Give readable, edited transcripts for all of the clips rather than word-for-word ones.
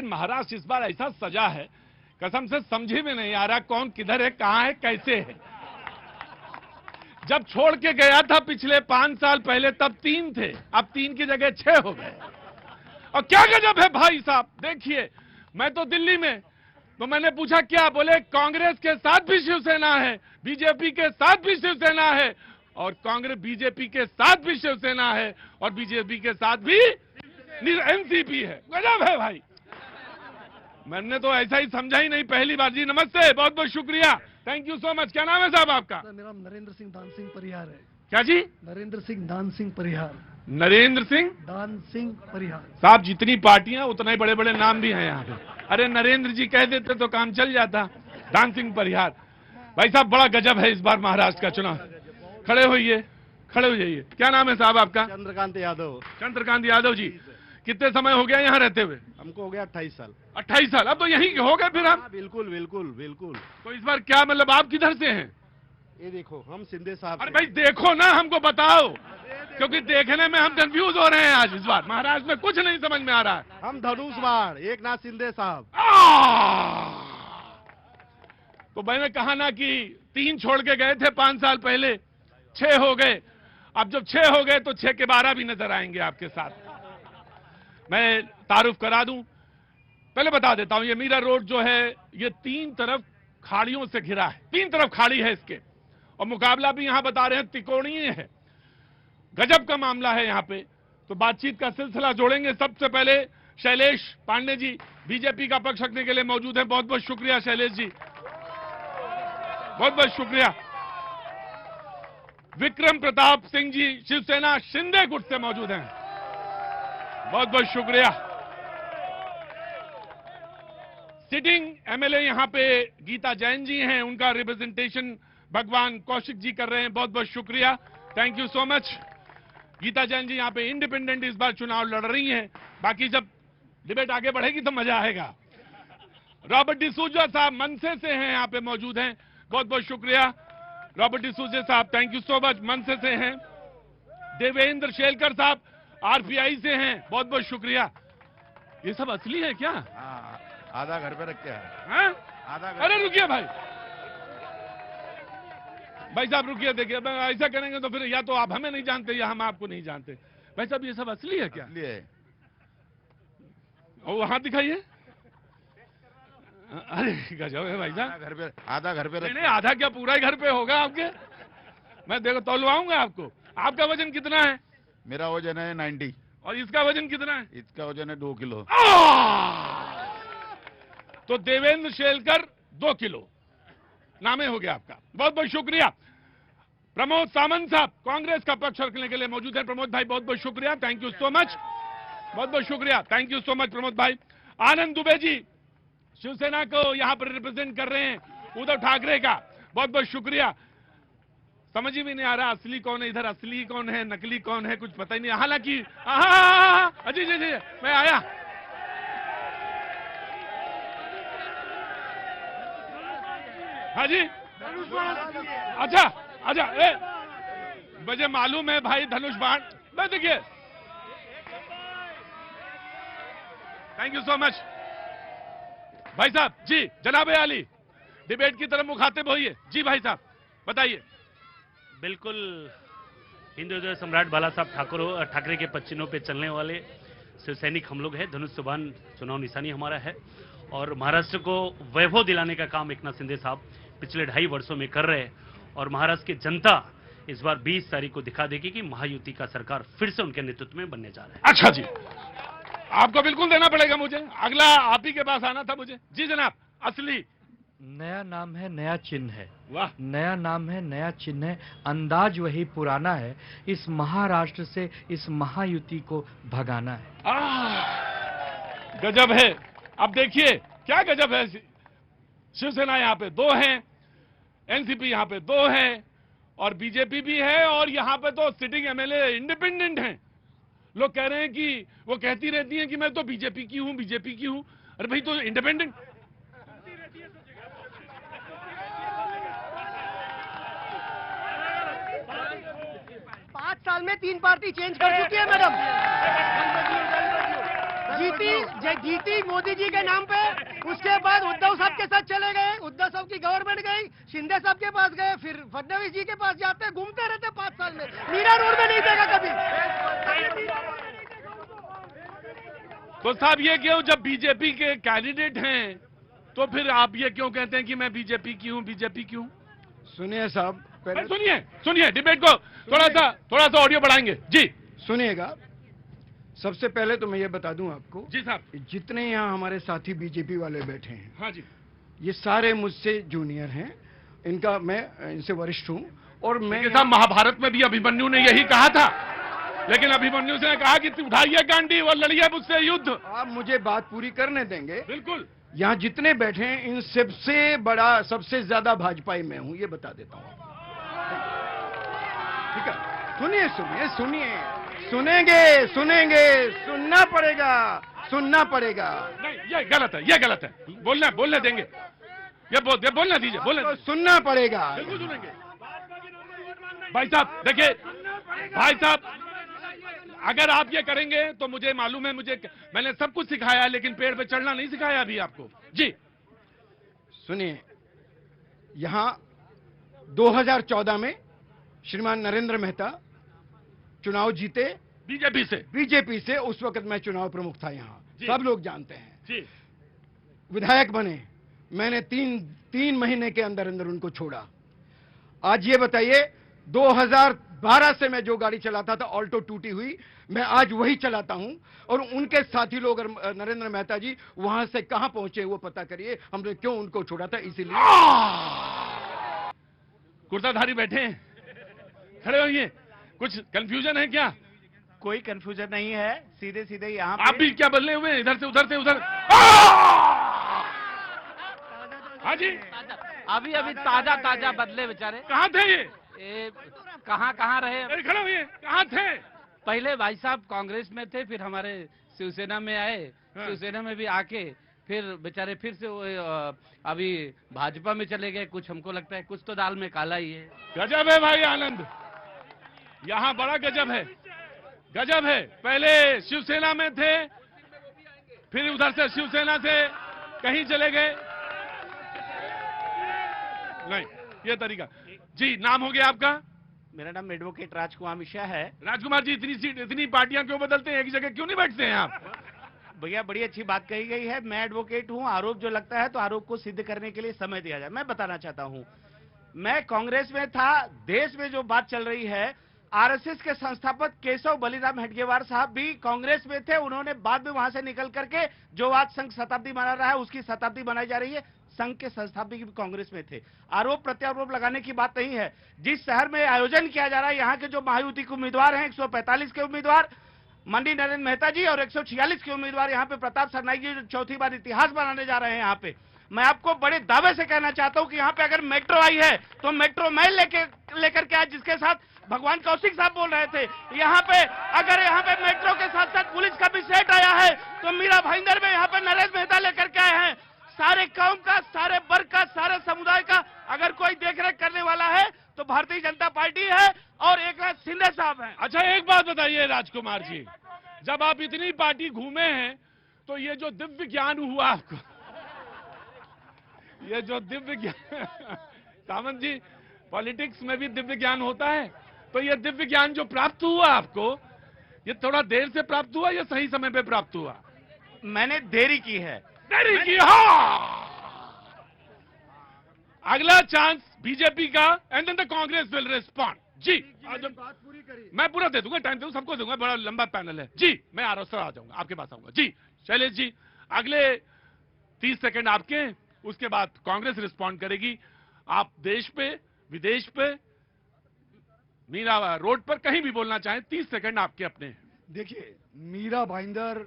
महाराष्ट्र इस बार ऐसा सजा है, कसम से समझी में नहीं आ रहा कौन किधर है, कहां है, कैसे है। जब छोड़ के गया था पिछले 5 साल पहले तब 3 थे, अब 3 की जगह 6 हो गए। और क्या गजब है भाई साहब, देखिए मैं तो दिल्ली में, तो मैंने पूछा क्या, बोले कांग्रेस के साथ भी शिवसेना है, बीजेपी के साथ भी शिवसेना है, और कांग्रेस बीजेपी के साथ भी शिवसेना है, और बीजेपी के साथ भी एनसीपी है। गजब है भाई, मैंने तो ऐसा ही समझा ही नहीं पहली बार। जी नमस्ते, बहुत बहुत शुक्रिया, थैंक यू सो मच। क्या नाम है साहब आपका? मेरा नरेंद्र सिंह दान सिंह परिहार है। क्या जी? नरेंद्र सिंह दान सिंह परिहार। नरेंद्र सिंह दान सिंह परिहार साहब, जितनी पार्टियां उतने बड़े बड़े नाम भी हैं यहाँ पे। अरे नरेंद्र जी कह देते तो काम चल जाता। दान सिंह परिहार भाई साहब, बड़ा गजब है इस बार महाराष्ट्र का चुनाव। खड़े होइए, खड़े हो जाइए। क्या नाम है साहब आपका? चंद्रकांत यादव। चंद्रकांत यादव जी, कितने समय हो गया यहाँ रहते हुए? हमको हो गया 28 साल। 28 साल, अब तो यहीं हो गए फिर हम। बिल्कुल बिल्कुल बिल्कुल। तो इस बार क्या मतलब, आप किधर से हैं? ये देखो हम सिंधे साहब। अरे भाई देखो ना, हमको बताओ, क्योंकि देखने में हम कंफ्यूज हो रहे हैं आज। इस बार महाराष्ट्र में कुछ नहीं समझ में आ रहा है। हम धनुषबाण, एक नाथ शिंदे साहब। तो मैंने कहा ना कि 3 छोड़ के गए थे 5 साल पहले, 6 हो गए। अब जब 6 हो गए तो 6 के 12 भी नजर आएंगे आपके साथ। मैं तारुफ करा दूं, पहले बता देता हूं, ये मीरा रोड जो है ये 3 तरफ खाड़ियों से घिरा है, 3 तरफ खाड़ी है इसके, और मुकाबला भी यहां बता रहे हैं त्रिकोणीय है। गजब का मामला है यहां पे। तो बातचीत का सिलसिला जोड़ेंगे। सबसे पहले शैलेश पांडे जी बीजेपी का पक्ष रखने के लिए मौजूद हैं। बहुत बहुत शुक्रिया शैलेश जी, बहुत बहुत शुक्रिया। विक्रम प्रताप सिंह जी शिवसेना शिंदे गुट से मौजूद हैं, बहुत बहुत शुक्रिया। सिटिंग एमएलए यहां पे गीता जैन जी हैं, उनका रिप्रेजेंटेशन भगवान कौशिक जी कर रहे हैं, बहुत बहुत शुक्रिया, thank you so much. Geeta Jain ji यहां पे इंडिपेंडेंट इस बार चुनाव लड़ रही हैं। बाकी जब डिबेट आगे बढ़ेगी तो मजा आएगा। रॉबर्ट डिसूजा साहब मनसे से हैं, यहां पे मौजूद हैं, बहुत बहुत शुक्रिया रॉबर्ट डिसूजा साहब, थैंक यू सो मच, मनसे से हैं। देवेंद्र शेलकर साहब आरपीआई से हैं, बहुत बहुत शुक्रिया। ये सब असली है क्या? आधा घर पे रख के है। हाँ? आधा घर। अरे रुकिए भाई साहब रुकिए, देखिए ऐसा करेंगे तो फिर या तो आप हमें नहीं जानते या हम आपको नहीं जानते। भाई साहब ये सब असली है क्या? असली है। और वहां दिखाइए। अरे गजब है भाई साहब। आधा घर पे नहीं, आधा क्या पूरा ही घर पे होगा आपके। मैं देखो तौलवाऊंगा आपको। आपका वजन कितना है? मेरा वजन है 90। और इसका वजन कितना है? इसका वजन है 2 किलो। तो देवेंद्र शेलकर 2 किलो, नामे हो गया आपका, बहुत बहुत शुक्रिया। प्रमोद सामंत साहब कांग्रेस का पक्ष रखने के लिए मौजूद है। प्रमोद भाई बहुत बहुत शुक्रिया, थैंक यू सो मच, बहुत बहुत शुक्रिया, thank you so much Pramod भाई। आनंद दुबे जी शिवसेना को यहां पर रिप्रेजेंट कर रहे हैं, उद्धव ठाकरे का, बहुत बहुत शुक्रिया। समझ ही नहीं आ रहा असली कौन है इधर, असली कौन है नकली कौन है, कुछ पता ही नहीं। हालांकि जी जी जी मैं आया। हाँ जी, अच्छा अच्छा, मुझे मालूम है भाई धनुष बाण। मैं देखिए, थैंक यू सो मच भाई साहब। जी जनाब आली, डिबेट की तरफ मुखातिब होइए। जी भाई साहब बताइए। बिल्कुल, हिंदू हृदय सम्राट बाला साहब ठाकरे के पच्चीनों पे चलने वाले शिवसैनिक हम लोग हैं। धनुष सुबान चुनाव निशानी हमारा है, और महाराष्ट्र को वैभव दिलाने का काम एकनाथ शिंदे साहब पिछले 2.5 वर्षों में कर रहे हैं। और महाराष्ट्र की जनता इस बार 20 तारीख को दिखा देगी कि महायुति का सरकार फिर से उनके नेतृत्व में बनने जा रहा है। अच्छा जी, आपको बिल्कुल देना पड़ेगा मुझे, अगला आप ही के पास आना था मुझे। जी जनाब, असली नया नाम है, नया चिन्ह है। वाह, नया नाम है, नया चिन्ह है, अंदाज वही पुराना है। इस महाराष्ट्र से इस महायुति को भगाना है। गजब है। अब देखिए क्या गजब है, शिवसेना यहां पे 2 हैं, एनसीपी यहां पे 2 है, और बीजेपी भी है, और यहां पे तो सिटिंग एमएलए इंडिपेंडेंट हैं। लोग कह रहे हैं कि वो कहती रहती हैं कि मैं तो बीजेपी की हूं, बीजेपी की हूं। अरे भाई तो इंडिपेंडेंट 5 साल में 3 पार्टी चेंज कर चुकी है मैडम। जीती मोदी जी के नाम पे। उसके बाद उद्धव साहब के साथ चले गए, उद्धव साहब की गवर्नमेंट गई, शिंदे साहब के पास गए, फिर फडणवीस जी के पास जाते, घूमते रहते 5 साल में। मीरा रोड में नहीं देखा कभी। तो साहब ये क्यों, जब बीजेपी के कैंडिडेट हैं तो फिर आप ये क्यों कहते हैं कि मैं बीजेपी की हूं, बीजेपी की हूं? सुनिए साहब, पहले सुनिए डिबेट को थोड़ा सा ऑडियो बढ़ाएंगे जी। सुनिएगा। सबसे पहले तो मैं ये बता दूं आपको, जी साहब, जितने यहाँ हमारे साथी बीजेपी वाले बैठे हैं, हाँ जी, ये सारे मुझसे जूनियर हैं। मैं इनसे वरिष्ठ हूँ। और मैं साहब महाभारत में भी अभिमन्यु ने यही कहा था, लेकिन अभिमन्यु से कहा कि उठाइए गांडी और लड़िए मुझसे युद्ध। आप मुझे बात पूरी करने देंगे? बिल्कुल। यहाँ जितने बैठे हैं इन सबसे बड़ा, सबसे ज्यादा भाजपाई मैं हूँ, ये बता देता हूँ। ठीक है, सुनिए सुनिए सुनिए, सुनेंगे, सुनना पड़ेगा। नहीं, ये गलत है, बोलने देंगे, ये बोलने दीजिए, तो सुनना पड़ेगा। बिल्कुल सुनेंगे। भाई साहब देखिए, भाई साहब अगर आप ये करेंगे तो मुझे मालूम है, मैंने सब कुछ सिखाया, लेकिन पेड़ पे चढ़ना नहीं सिखाया अभी आपको जी। सुनिए, यहां 2014 में श्रीमान नरेंद्र मेहता चुनाव जीते बीजेपी से। उस वक्त मैं चुनाव प्रमुख था यहाँ, सब लोग जानते हैं जी। विधायक बने, मैंने तीन महीने के अंदर उनको छोड़ा। आज ये बताइए, 2012 से मैं जो गाड़ी चलाता था ऑल्टो टूटी हुई, मैं आज वही चलाता हूं। और उनके साथी लोग, नरेंद्र मेहता जी वहां से कहां पहुंचे वो पता करिए, हमने क्यों उनको छोड़ा था, इसीलिए। कुर्ताधारी बैठे हैं, खड़े होइए। कुछ कंफ्यूजन है क्या? कोई कंफ्यूजन नहीं है, सीधे सीधे यहाँ आप भी क्या बदले हुए, इधर से उधर। हाँ जी, अभी ताजा बदले बेचारे। कहाँ थे ये? कहाँ रहे? अरे खड़े हुए, कहाँ थे? पहले भाई साहब कांग्रेस में थे, फिर हमारे शिवसेना में आए, हाँ। शिवसेना में भी आके फिर बेचारे फिर से अभी भाजपा में चले गए। कुछ हमको लगता है कुछ तो दाल में काला ही है। गजब है भाई आनंद, यहाँ बड़ा गजब है। पहले शिवसेना में थे, फिर उधर से शिवसेना से कहीं चले गए। नहीं, ये तरीका जी। नाम हो गया आपका? मेरा नाम एडवोकेट राजकुमार मिश्रा है। राजकुमार जी, इतनी पार्टियां क्यों बदलते हैं, एक जगह क्यों नहीं बैठते हैं आप? भैया बड़ी अच्छी बात कही गई है। मैं एडवोकेट हूं, आरोप जो लगता है तो आरोप को सिद्ध करने के लिए समय दिया जाए। मैं बताना चाहता हूं, मैं कांग्रेस में था। देश में जो बात चल रही है, आरएसएस के संस्थापक केशव बलिराम हेडगेवार साहब भी कांग्रेस में थे। उन्होंने बाद में वहां से निकल करके जो आज संघ शताब्दी मना रहा है, उसकी शताब्दी मनाई जा रही है। संघ के संस्थापक भी कांग्रेस में थे। आरोप प्रत्यारोप लगाने की बात नहीं है। जिस शहर में आयोजन किया जा रहा है, यहाँ के जो महायुति के उम्मीदवार हैं, 145 के उम्मीदवार मंडी नरेंद्र मेहता जी और 146 के उम्मीदवार यहाँ पे प्रताप सरनाईक जी, जो चौथी बार इतिहास बनाने जा रहे हैं यहाँ पे। मैं आपको बड़े दावे से कहना चाहता हूँ कि यहाँ पे अगर मेट्रो आई है तो मेट्रो मैं लेकर के आज, जिसके साथ भगवान कौशिक साहब बोल रहे थे, यहाँ पे अगर यहाँ पे मेट्रो के साथ साथ पुलिस का भी सेट आया है तो मीरा भाईंदर में यहाँ पे नरेंद्र मेहता लेकर के आए हैं। सारे कौम का, सारे वर्ग का, सारे समुदाय का अगर कोई देखरेख करने वाला है तो भारतीय जनता पार्टी है और एकनाथ शिंदे साहब हैं। अच्छा, एक बात बताइए राजकुमार जी, जब आप इतनी पार्टी घूमे हैं तो ये जो दिव्य ज्ञान हुआ आपको, ये जो दिव्य ज्ञान सामंत जी, पॉलिटिक्स में भी दिव्य ज्ञान होता है, तो ये दिव्य ज्ञान जो प्राप्त हुआ आपको, ये थोड़ा देर से प्राप्त हुआ या सही समय पे प्राप्त हुआ? मैंने देरी की है। अगला चांस बीजेपी का, and then the Congress will respond. जी, बात पूरी करिए। मैं पूरा दे दूंगा, टाइम दूंगा, सबको दूंगा, बड़ा लंबा पैनल है जी। मैं आ जाऊंगा आपके पास आऊंगा जी। शैलेश जी, अगले 30 सेकंड आपके, उसके बाद कांग्रेस रिस्पॉन्ड करेगी। आप देश पे, विदेश पे, मीरा रोड पर कहीं भी बोलना चाहें, 30 सेकंड आपके अपने। देखिए, मीरा भाईंदर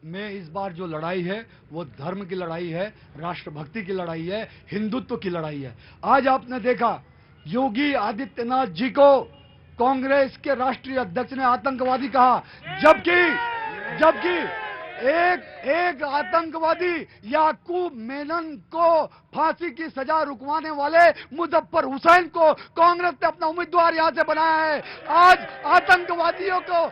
में इस बार जो लड़ाई है वो धर्म की लड़ाई है, राष्ट्रभक्ति की लड़ाई है, हिंदुत्व की लड़ाई है। आज आपने देखा योगी आदित्यनाथ जी को कांग्रेस के राष्ट्रीय अध्यक्ष ने आतंकवादी कहा, जबकि एक आतंकवादी याकूब मेनन को फांसी की सजा रुकवाने वाले मुजफ्फर हुसैन को कांग्रेस ने अपना उम्मीदवार यहां से बनाया है। आज आतंकवादियों को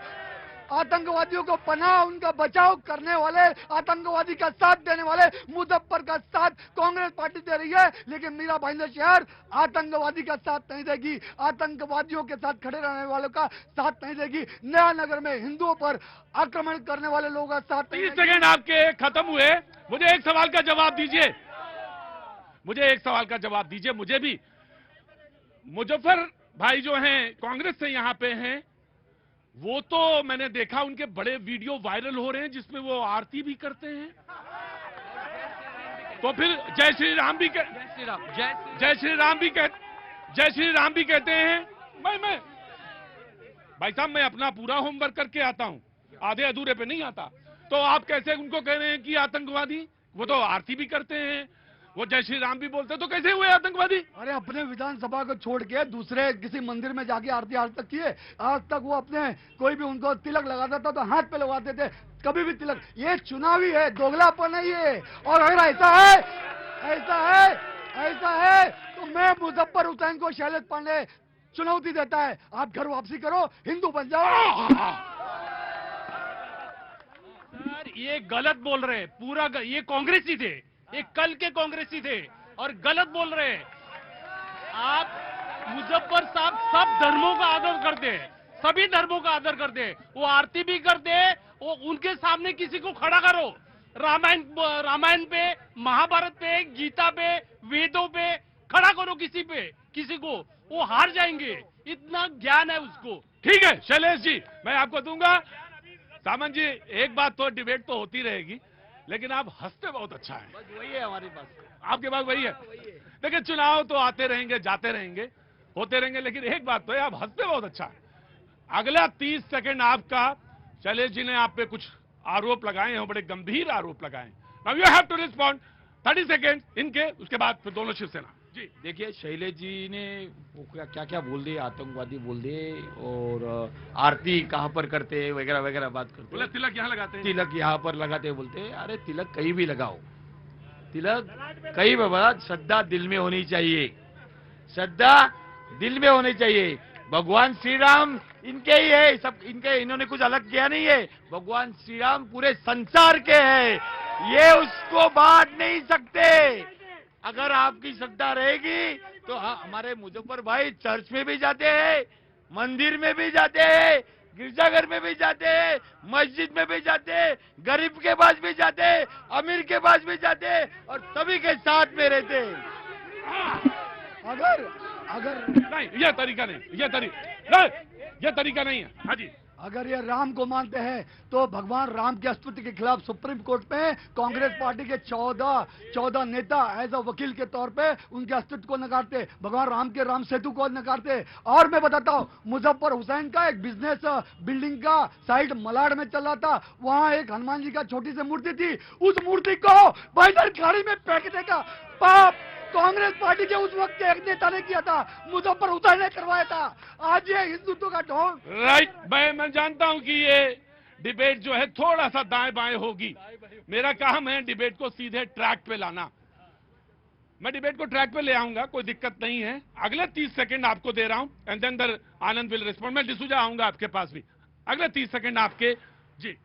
आतंकवादियों को पनाह, उनका बचाव करने वाले, आतंकवादी का साथ देने वाले मुजफ्फर का साथ कांग्रेस पार्टी दे रही है, लेकिन मीरा भाईंदर शहर आतंकवादी का साथ नहीं देगी, आतंकवादियों के साथ खड़े रहने वालों का साथ नहीं देगी, नया नगर में हिंदुओं पर आक्रमण करने वाले लोगों का साथ नहीं 30 देगी। सेकेंड आपके खत्म हुए। मुझे एक सवाल का जवाब दीजिए, मुझे एक सवाल का जवाब दीजिए। मुझे भी मुजफ्फर भाई जो हैं कांग्रेस से यहां पे हैं, वो तो मैंने देखा उनके बड़े वीडियो वायरल हो रहे हैं जिसमें वो आरती भी करते हैं, तो फिर जय श्री राम भी जय श्री राम, जय श्री राम भी कहते हैं। मैं भाई साहब, मैं अपना पूरा होमवर्क करके आता हूं, आधे अधूरे पे नहीं आता। तो आप कैसे उनको कह रहे हैं कि आतंकवादी? वो तो आरती भी करते हैं, वो जय श्री राम भी बोलते हैं, तो कैसे हुए आतंकवादी? अरे अपने विधानसभा को छोड़ के दूसरे किसी मंदिर में जाके आरती आज तक किए? आज तक वो अपने कोई भी उनको तिलक लगाता था तो हाथ पे लगाते थे, कभी भी तिलक। ये चुनावी है, दोगलापन है ये। और अगर ऐसा है तो मैं मुजफ्फर हुसैन को शैलेश पांडे चुनौती देता है, आप घर वापसी करो, हिंदू बन जाओ। सर ये गलत बोल रहे हैं, पूरा ये कांग्रेसी थे, ये कल के कांग्रेसी थे और गलत बोल रहे हैं। आप मुजफ्फर साहब सब धर्मों का आदर करते हैं, सभी धर्मों का आदर करते हैं, वो आरती भी करते हैं। वो उनके सामने किसी को खड़ा करो, रामायण पे, महाभारत पे, गीता पे, वेदों पे खड़ा करो किसी को, वो हार जाएंगे, इतना ज्ञान है उसको। ठीक है शैलेश जी, मैं आपको दूंगा। सामंत जी, एक बात तो, डिबेट तो होती रहेगी, लेकिन आप हंसते बहुत अच्छा है। वही है हमारे पास, आपके पास वही है। देखिए चुनाव तो आते रहेंगे, जाते रहेंगे, होते रहेंगे, लेकिन एक बात तो है, आप हंसते बहुत अच्छा है। अगला 30 सेकंड आपका। शैलेश जी ने आप पे कुछ आरोप लगाए हैं, बड़े गंभीर आरोप लगाए हैं। Now you have to respond 30 second इनके, उसके बाद फिर दोनों शिवसेना जी। देखिए शैलेश जी ने वो क्या क्या बोल दिए, आतंकवादी बोल दिए, और आरती कहाँ पर करते वगैरह वगैरह बात करते। बोले तिलक यहाँ लगाते हैं, तिलक यहाँ पर लगाते बोलते। अरे तिलक कहीं भी लगाओ, तिलक कहीं बाबा, श्रद्धा दिल में होनी चाहिए, श्रद्धा दिल में होनी चाहिए। भगवान श्री राम इनके ही है, सब इनके, इन्होंने कुछ अलग किया नहीं है। भगवान श्री राम पूरे संसार के हैं, ये उसको बांट नहीं सकते। अगर आपकी श्रद्धा रहेगी तो हमारे मुजफ्फर भाई चर्च में भी जाते हैं, मंदिर में भी जाते हैं, गिरजाघर में भी जाते हैं, मस्जिद में भी जाते हैं, गरीब के पास भी जाते हैं, अमीर के पास भी जाते हैं, और सभी के साथ में रहते हैं। अगर नहीं, यह तरीका नहीं, यह तरीका नहीं है। हाँ जी, अगर ये राम को मानते हैं तो भगवान राम के अस्तित्व के खिलाफ सुप्रीम कोर्ट में कांग्रेस पार्टी के 14 नेता एज अ वकील के तौर पे उनके अस्तित्व को नकारते, भगवान राम के राम सेतु को नकारते। और मैं बताता हूं, मुजफ्फर हुसैन का एक बिजनेस बिल्डिंग का साइट मलाड में चल रहा था, वहां एक हनुमान जी का छोटी सी मूर्ति थी, उस मूर्ति को भाईदर खाड़ी में फेंकने का पाप कांग्रेस पार्टी के उस वक्त के एक नेता ने किया था, मुजफ्फर हुसैन ने करवाया था। आज ये हिंदुत्व का ढोंग। राइट। मैं जानता हूं कि ये डिबेट जो है थोड़ा सा दाएं बाएं होगी। मेरा काम है डिबेट को सीधे ट्रैक पे लाना। मैं डिबेट को ट्रैक पे ले आऊंगा, कोई दिक्कत नहीं है। अगले 30 सेकंड आपको दे रहा हूं, and then Anand will respond. मैं डिसूजा आऊंगा आपके पास भी। अगले 30 सेकंड आपके जी।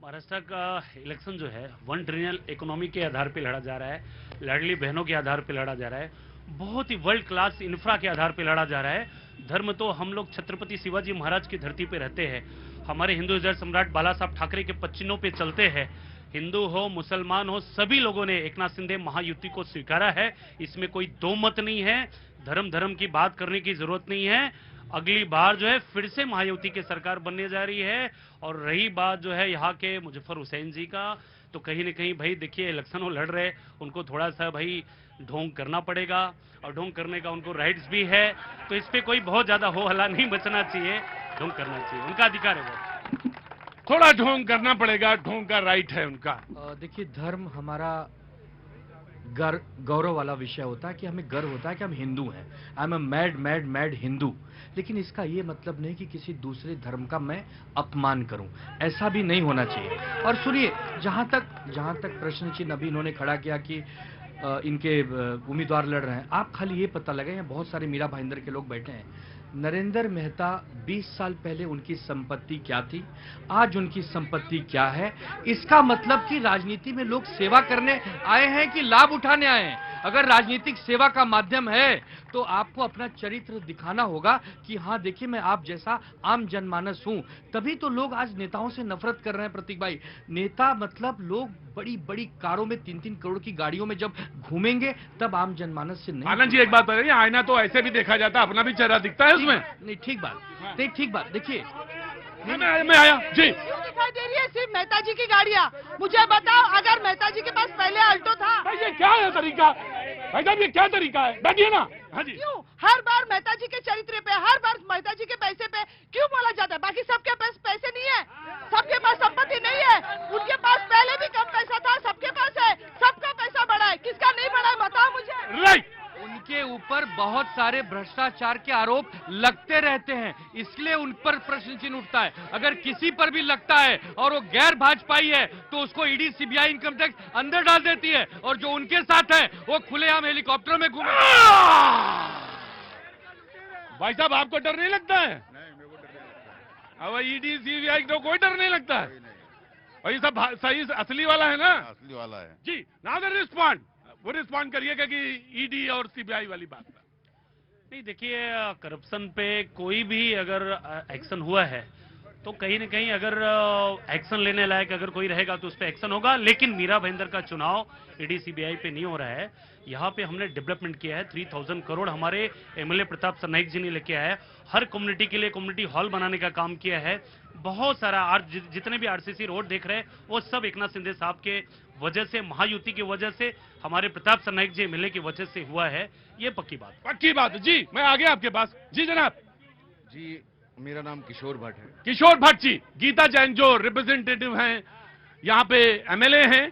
महाराष्ट्र का इलेक्शन जो है 1 ट्रिलियन इकोनॉमी के आधार पे लड़ा जा रहा है, लाडली बहनों के आधार पे लड़ा जा रहा है, बहुत ही वर्ल्ड क्लास इंफ्रा के आधार पे लड़ा जा रहा है। धर्म तो हम लोग छत्रपति शिवाजी महाराज की धरती पे रहते हैं, हमारे हिंदू हृदय सम्राट बाला साहब ठाकरे के पच्चीनों पे चलते हैं। हिंदू हो मुसलमान हो, सभी लोगों ने एकनाथ शिंदे महायुति को स्वीकारा है, इसमें कोई दो मत नहीं है। धर्म की बात करने की जरूरत नहीं है। अगली बार जो है फिर से महायुति की सरकार बनने जा रही है। और रही बात जो है यहाँ के मुजफ्फर हुसैन जी का, तो कहीं ना कहीं भाई देखिए इलेक्शन वो लड़ रहे, उनको थोड़ा सा भाई ढोंग करना पड़ेगा, और ढोंग करने का उनको राइट्स भी है। तो इस पे कोई बहुत ज्यादा हो हल्ला नहीं मचना चाहिए, ढोंग करना चाहिए, उनका अधिकार है वो। थोड़ा ढोंग करना पड़ेगा, ढोंग का राइट है उनका। देखिए धर्म हमारा गौरव वाला विषय होता है कि हमें गर्व होता है कि हम हिंदू हैं। I am a mad Hindu. लेकिन इसका ये मतलब नहीं कि किसी दूसरे धर्म का मैं अपमान करूं, ऐसा भी नहीं होना चाहिए। और सुनिए, जहां तक प्रश्न चिन्ह अभी इन्होंने खड़ा किया कि इनके उम्मीदवार लड़ रहे हैं, आप खाली ये पता लगाए, यहाँ बहुत सारे मीरा भाईंदर के लोग बैठे हैं, नरेंद्र मेहता 20 साल पहले उनकी संपत्ति क्या थी, आज उनकी संपत्ति क्या है। इसका मतलब कि राजनीति में लोग सेवा करने आए हैं कि लाभ उठाने आए हैं। अगर राजनीतिक सेवा का माध्यम है तो आपको अपना चरित्र दिखाना होगा कि हाँ देखिए मैं आप जैसा आम जनमानस हूं। तभी तो लोग आज नेताओं से नफरत कर रहे हैं। प्रतीक भाई, नेता मतलब लोग बड़ी बड़ी कारों में 3-3 करोड़ की गाड़ियों में जब घूमेंगे तब आम जनमानस से नहीं। आनंद जी एक बात बताइए, आईना तो ऐसे भी देखा जाता है, अपना भी चेहरा दिखता है उसमें। नहीं ठीक बात, नहीं ठीक बात। देखिए मैं आया जी। क्यों दिखाई दे रही है सिर्फ मेहता जी की गाड़ियाँ? मुझे बताओ, अगर मेहता जी के पास पहले अल्टो था। भाई ये क्या है तरीका? भाई साहब ये क्या तरीका है? बैठिए ना। हाँ जी। क्यों हर बार मेहता जी के चरित्र पे, हर बार मेहता जी के पैसे पे क्यों बोला जाता है? बाकी सबके पास पैसे नहीं है, सबके पास संपत्ति नहीं है। उनके पास पहले भी कम पैसा था, सबके पास है, सबका पैसा बढ़ा है, किसका नहीं बढ़ा है बताओ मुझे। राइट। उनके ऊपर बहुत सारे भ्रष्टाचार के आरोप लगते रहते हैं, इसलिए उन पर प्रश्न चिन्ह उठता है। अगर किसी पर भी लगता है और वो गैर भाजपाई है तो उसको ईडी, सीबीआई, इनकम टैक्स अंदर डाल देती है, और जो उनके साथ है वो खुलेआम हेलीकॉप्टरों में घूमे। भाई साहब आपको डर नहीं लगता है? अब ईडी सीबीआई को कोई डर नहीं लगता है? भाई सब सही असली वाला है ना? असली वाला है जी। नाउ द रिस्पॉन्ड, वो रिस्पॉन्ड करिएगा कि ईडी और सीबीआई वाली बात पर। नहीं देखिए, करप्शन पे कोई भी अगर एक्शन हुआ है तो कहीं न कहीं अगर एक्शन लेने लायक अगर कोई रहेगा तो उस पर एक्शन होगा। लेकिन मीरा भाईंदर का चुनाव ईडी सीबीआई पे नहीं हो रहा है। यहाँ पे हमने डेवलपमेंट किया है। 3000 करोड़ हमारे एमएलए प्रताप सरनाइक जी ने लेके आया है। हर कम्युनिटी के लिए कम्युनिटी हॉल बनाने का काम किया है। बहुत सारा जितने भी आरसीसी रोड देख रहे हैं वो सब एकनाथ शिंदे साहब के वजह से, महायुति की वजह से, हमारे प्रताप सरनाइक जी एमएलए की वजह से हुआ है। ये पक्की बात। पक्की बात जी। मैं आ गया आपके पास। जी जनाब। जी। मेरा नाम किशोर भट्ट है। किशोर भट्ट जी, गीता जैन जो रिप्रेजेंटेटिव हैं यहाँ पे एमएलए हैं,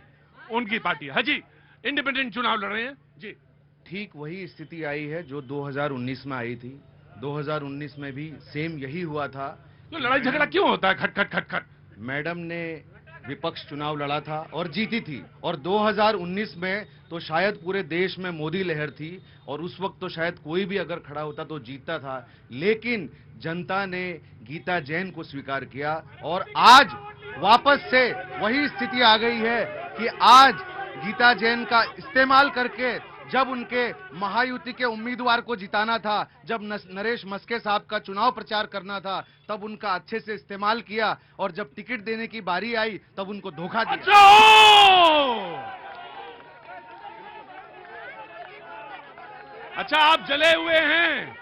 उनकी पार्टी है। हाँ जी, इंडिपेंडेंट चुनाव लड़ रहे हैं जी। ठीक वही स्थिति आई है जो 2019 में आई थी। 2019 में भी सेम यही हुआ था। तो लड़ाई झगड़ा क्यों होता है? खट खट खट खट। मैडम ने विपक्ष चुनाव लड़ा था और जीती थी, और 2019 में तो शायद पूरे देश में मोदी लहर थी और उस वक्त तो शायद कोई भी अगर खड़ा होता तो जीतता था। लेकिन जनता ने गीता जैन को स्वीकार किया और आज वापस से वही स्थिति आ गई है कि आज गीता जैन का इस्तेमाल करके जब उनके महायुति के उम्मीदवार को जिताना था, जब नरेश मस्के साहब का चुनाव प्रचार करना था, तब उनका अच्छे से इस्तेमाल किया, और जब टिकट देने की बारी आई तब उनको धोखा दिया। अच्छा आप जले हुए हैं।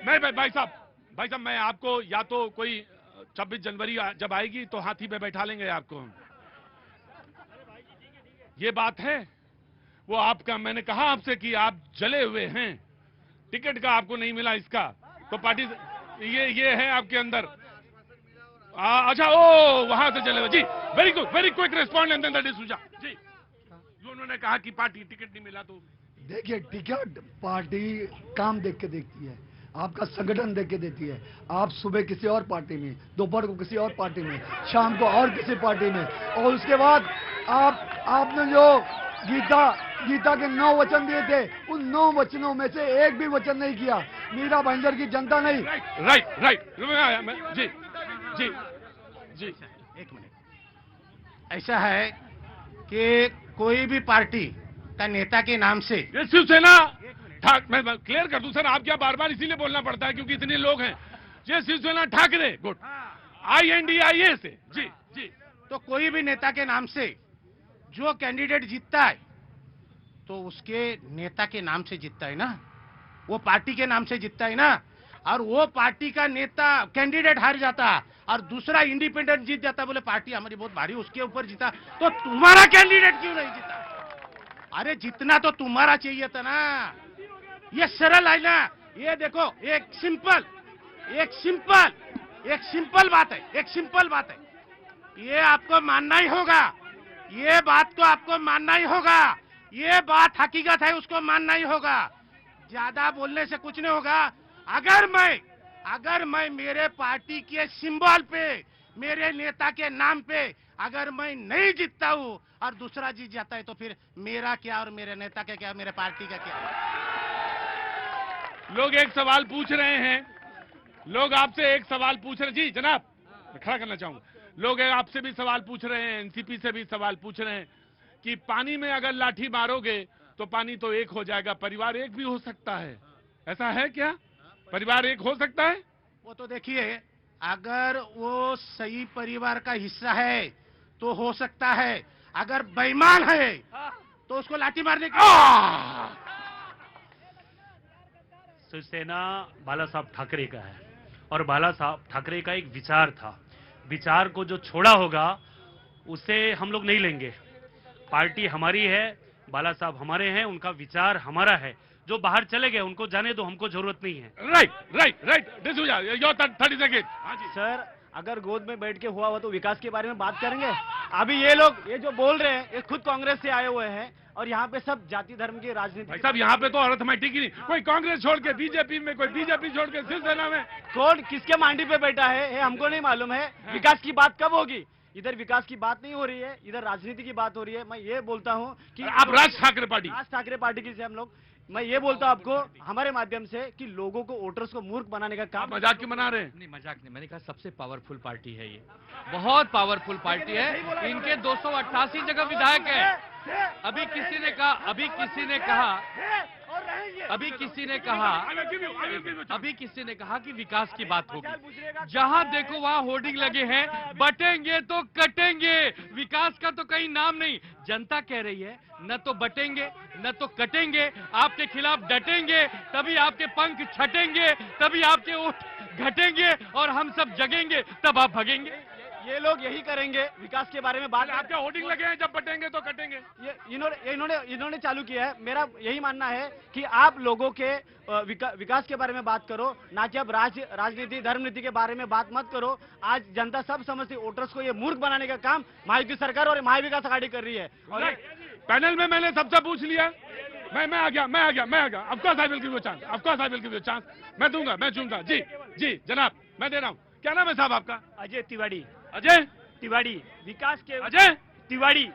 मैं भाई साहब मैं आपको या तो कोई 26 जनवरी जब आएगी तो हाथी पे बैठा लेंगे आपको। ये बात है वो आपका। मैंने कहा आपसे कि आप जले हुए हैं, टिकट का आपको नहीं मिला इसका, तो पार्टी ये है आपके अंदर। अच्छा ओ वहां से जले हुए जी। Very good, very quick respond and then that is Suja ji. जो उन्होंने कहा कि पार्टी टिकट नहीं मिला तो देखिए, टिकट पार्टी काम देख के देखती है, आपका संगठन देख के देती है। आप सुबह किसी और पार्टी में, दोपहर को किसी और पार्टी में, शाम को और किसी पार्टी में, और उसके बाद आपने जो गीता के 9 वचन दिए थे, उन 9 वचनों में से एक भी वचन नहीं किया। मीरा भाईंदर की जनता नहीं। राइट जी जी जी। एक मिनट। ऐसा है कि कोई भी पार्टी का नेता के नाम से, ये शिवसेना मैं क्लियर कर दूं सर, आप क्या बार बार इसीलिए बोलना पड़ता है क्योंकि इतने लोग हैं। ये शिवसेना ठाकरे, गुड, INDIA से जी जी। तो कोई भी नेता के नाम से जो कैंडिडेट जीतता है तो उसके नेता के नाम से जीतता है ना, वो पार्टी के नाम से जीतता है ना। और वो पार्टी का नेता कैंडिडेट हार जाता और दूसरा इंडिपेंडेंट जीत जाता, बोले पार्टी हमारी बहुत भारी, उसके ऊपर जीता, तो तुम्हारा कैंडिडेट क्यों नहीं जीता? अरे जितना तो तुम्हारा चाहिए था ना। ये सरल है ना। ये देखो, एक सिंपल बात है, एक सिंपल बात है। ये आपको मानना ही होगा, ये बात को आपको मानना ही होगा। ये बात हकीकत है, उसको मानना ही होगा। ज्यादा बोलने से कुछ नहीं होगा। अगर मैं मेरे पार्टी के सिंबल पे, मेरे नेता के नाम पे अगर मैं नहीं जीतता हूं और दूसरा जीत जाता है तो फिर मेरा क्या और मेरे नेता का क्या, मेरे पार्टी का क्या? लोग एक सवाल पूछ रहे हैं, लोग आपसे एक सवाल पूछ रहे, जी जनाब मैं खड़ा करना चाहूंगा, लोग आपसे भी सवाल पूछ रहे हैं, एनसीपी से भी सवाल पूछ रहे हैं कि पानी में अगर लाठी मारोगे तो पानी तो एक हो जाएगा, परिवार एक भी हो सकता है, ऐसा है क्या? परिवार एक हो सकता है? वो तो देखिए, अगर वो सही परिवार का हिस्सा है तो हो सकता है, अगर बेईमान है तो उसको लाठी मारने की शिवसेना बाला साहब ठाकरे का है और बाला साहब ठाकरे का एक विचार था, विचार को जो छोड़ा होगा उसे हम लोग नहीं लेंगे। पार्टी हमारी है, बाला साहब हमारे हैं, उनका विचार हमारा है, जो बाहर चले गए उनको जाने दो, हमको जरूरत नहीं है। Right right right, D'Souza your 30 second. हाँ जी सर, अगर गोद में बैठ के हुआ तो विकास के बारे में बात करेंगे। अभी ये लोग ये जो बोल रहे हैं ये खुद कांग्रेस से आए हुए हैं और यहाँ पे सब जाति धर्म की राजनीति। भाई साहब यहाँ पे तो अर्थमेटिक ही नहीं, कोई कांग्रेस छोड़ के बीजेपी में, कोई बीजेपी छोड़ के शिवसेना में। कौन किसके मांडी पे बैठा है हमको नहीं मालूम है। विकास की बात कब होगी? इधर विकास की बात नहीं हो रही है, इधर राजनीति की बात हो रही है। मैं ये बोलता हूँ कि आप राज ठाकरे पार्टी, राज ठाकरे पार्टी की से हम लोग, मैं ये बोलता हूँ आपको हमारे माध्यम से कि लोगों को वोटर्स को मूर्ख बनाने का काम। मजाक क्यों बना रहे हैं? नहीं मजाक नहीं, मैंने कहा सबसे पावरफुल पार्टी है ये, बहुत पावरफुल पार्टी है। इनके 288 जगह विधायक है। अभी किसी ने कहा अभी किसी ने कहा कि विकास की बात होगी। जहां देखो वहां होर्डिंग लगे हैं, बटेंगे तो कटेंगे, विकास का तो कहीं नाम नहीं। जनता कह रही है न तो बटेंगे न तो कटेंगे, आपके खिलाफ डटेंगे तभी आपके पंख छटेंगे, तभी आपके वोट घटेंगे और हम सब जगेंगे, तब आप भगेंगे। ये लोग यही करेंगे, विकास के बारे में बात। आपके होर्डिंग लगे हैं, जब बटेंगे तो कटेंगे। ये इन्होंने चालू किया है। मेरा यही मानना है कि आप लोगों के विकास के बारे में बात करो, ना कि अब राजनीति धर्म नीति के बारे में बात मत करो। आज जनता सब समझती, वोटर्स को ये मूर्ख बनाने का काम महायुति सरकार और महाविकास आघाड़ी कर रही है। और पैनल में मैंने सबसे पूछ लिया, मैं आ गया। Of course I will give you chance, मैं दूंगा, मैं चूंगा। जी जनाब, मैं दे रहा हूँ। क्या नाम है साहब आपका? अजय तिवारी। अजय तिवारी, विकास के अजय तिवारी।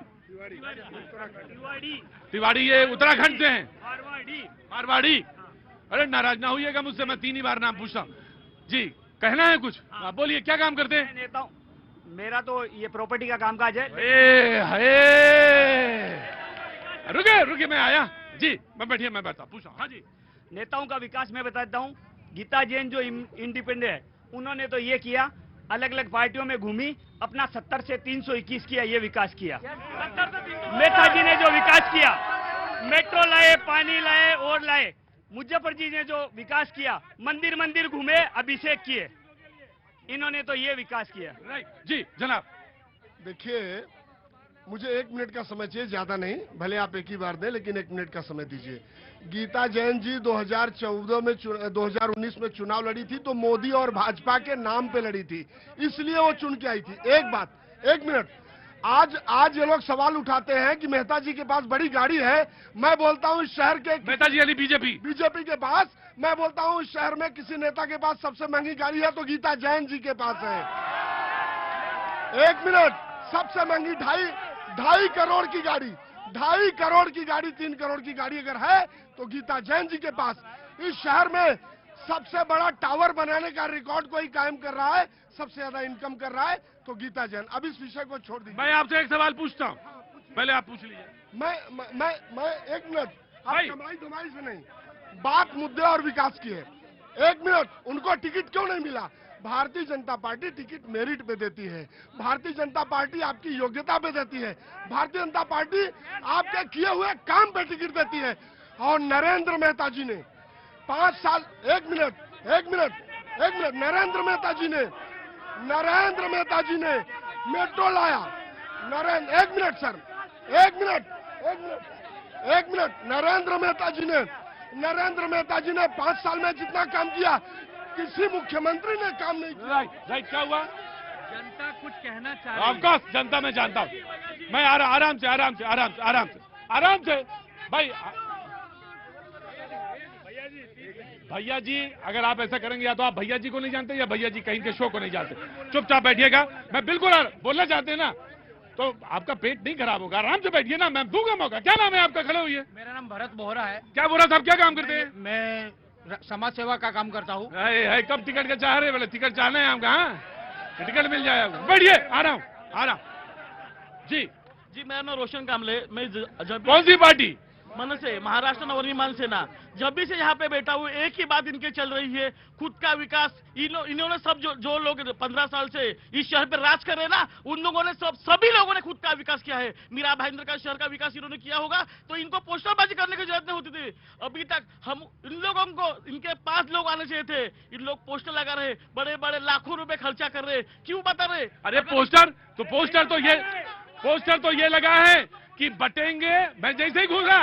तिवाड़ी ये उत्तराखंड से हैं। मारवाड़ी। अरे नाराज ना होइएगा मुझसे, मैं 3 ही बार नाम पूछता हूँ। जी कहना है कुछ? आप बोलिए, क्या काम करते हैं? नेता हूँ, मेरा तो ये प्रॉपर्टी का कामकाज है। रुके मैं आया जी, मैं बैठिए, मैं बैठता पूछा। हाँ जी, नेताओं का विकास मैं बताता हूँ। गीता जैन जो इंडिपेंडेंट है, उन्होंने तो ये किया, अलग अलग पार्टियों में घूमी, अपना 70 से 321 किया, ये विकास किया। नेताजी ने जो विकास किया, मेट्रो लाए, पानी लाए और लाए। मुजफ्फर जी ने जो विकास किया, मंदिर घूमे, अभिषेक किए, इन्होंने तो ये विकास किया। राइट जी जनाब। देखिए, मुझे 1 मिनट का समय चाहिए, ज्यादा नहीं, भले आप एक ही बार दें, लेकिन 1 मिनट का समय दीजिए। गीता जैन जी 2019 में चुनाव लड़ी थी तो मोदी और भाजपा के नाम पे लड़ी थी, इसलिए वो चुन के आई थी। एक बात, 1 मिनट। आज ये लोग सवाल उठाते हैं कि मेहता जी के पास बड़ी गाड़ी है। मैं बोलता हूँ इस शहर के, मेहता जी यानी बीजेपी के पास, मैं बोलता हूँ इस शहर में किसी नेता के पास सबसे महंगी गाड़ी है तो गीता जैन जी के पास है। 1 मिनट। सबसे महंगी 2.5 करोड़ की गाड़ी, 2.5 करोड़ की गाड़ी, 3 करोड़ की गाड़ी अगर है तो गीता जैन जी के पास। इस शहर में सबसे बड़ा टावर बनाने का रिकॉर्ड कोई कायम कर रहा है, सबसे ज्यादा इनकम कर रहा है तो गीता जैन। अब इस विषय को छोड़ दीजिए। मैं आपसे एक सवाल पूछता हूँ, पहले आप पूछ लीजिए। मैं 1 मिनट, आप कमाई धमाई से नहीं, बात मुद्दे और विकास की है। 1 मिनट। उनको टिकट क्यों नहीं मिला? Bharatiya Janata party ticket merit पे देती है, भारतीय जनता पार्टी आपकी योग्यता पे देती है, भारतीय जनता पार्टी आपके किए हुए काम पे टिकट देती है। और नरेंद्र मेहता जी ने 5 साल, 1 मिनट, नरेंद्र मेहता जी ने मेट्रो लाया। 1 minute sir, 1 minute. Narendra Mehta ji ने 5 साल में जितना काम किया किसी मुख्यमंत्री ने काम नहीं किया। राइट। क्या हुआ? जनता कुछ कहना चाह रही है। ऑफकोर्स जनता मैं जानता हूँ। मैं आराम से भाई। भैया जी, अगर आप ऐसा करेंगे या तो आप भैया जी को नहीं जानते या भैया जी कहीं के शो को नहीं जानते। चुपचाप बैठिएगा। मैं बिल्कुल बोलना चाहते हैं ना, तो आपका पेट नहीं खराब होगा, आराम से बैठिए ना, मैं दूंगा मौका। क्या नाम है आपका, खड़े हुई है। मेरा नाम भरत बोहरा है। क्या बोला साहब, क्या काम करते हैं? मैं समाज सेवा का काम करता हूँ। कब टिकट का चाह रहे, बोले टिकट चाहना है आपका? हाँ, टिकट मिल जाएगा, बैठिए, आ रहा हूँ जी। जी मेरा नाम रोशन कामले, मैं जब कौन सी पार्टी? मनसे, महाराष्ट्र नवनिर्माण सेना। जब भी से यहाँ पे बैठा हूँ एक ही बात इनके चल रही है, खुद का विकास। इन्होंने सब जो लोग 15 साल से इस शहर पे राज कर रहे हैं ना, उन लोगों ने सभी लोगों ने खुद का विकास किया है। मीरा भाईंदर का शहर का विकास इन्होंने किया होगा तो इनको पोस्टरबाजी करने की जरूरत नहीं होती थी। अभी तक हम इन लोगों को, इनके 5 लोग आने चाहिए थे, इन लोग पोस्टर लगा रहे, बड़े बड़े लाखों रुपए खर्चा कर रहे, क्यों बता रहे? अरे पोस्टर तो ये लगा है कि बटेंगे, मैं जैसे ही घूसा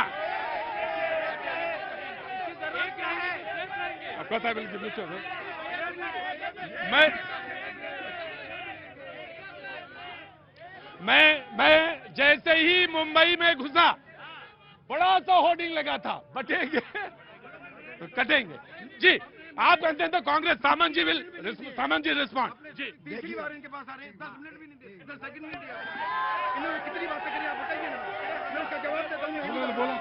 आपका था बिल्कुल। मैं जैसे ही मुंबई में घुसा, बड़ा सा होर्डिंग लगा था, बटेंगे तो कटेंगे। जी आप कहते हैं तो कांग्रेस सामंत जी रिस्पॉन्ड जी। दूसरी बार इनके पास आ रहे हैं, 10 मिनट भी नहीं दिए, 10 सेकंड भी नहीं दिया। इन्होंने कितनी बातें करी आप बताइए ना, मैं उसका जवाब देता हूँ। बोला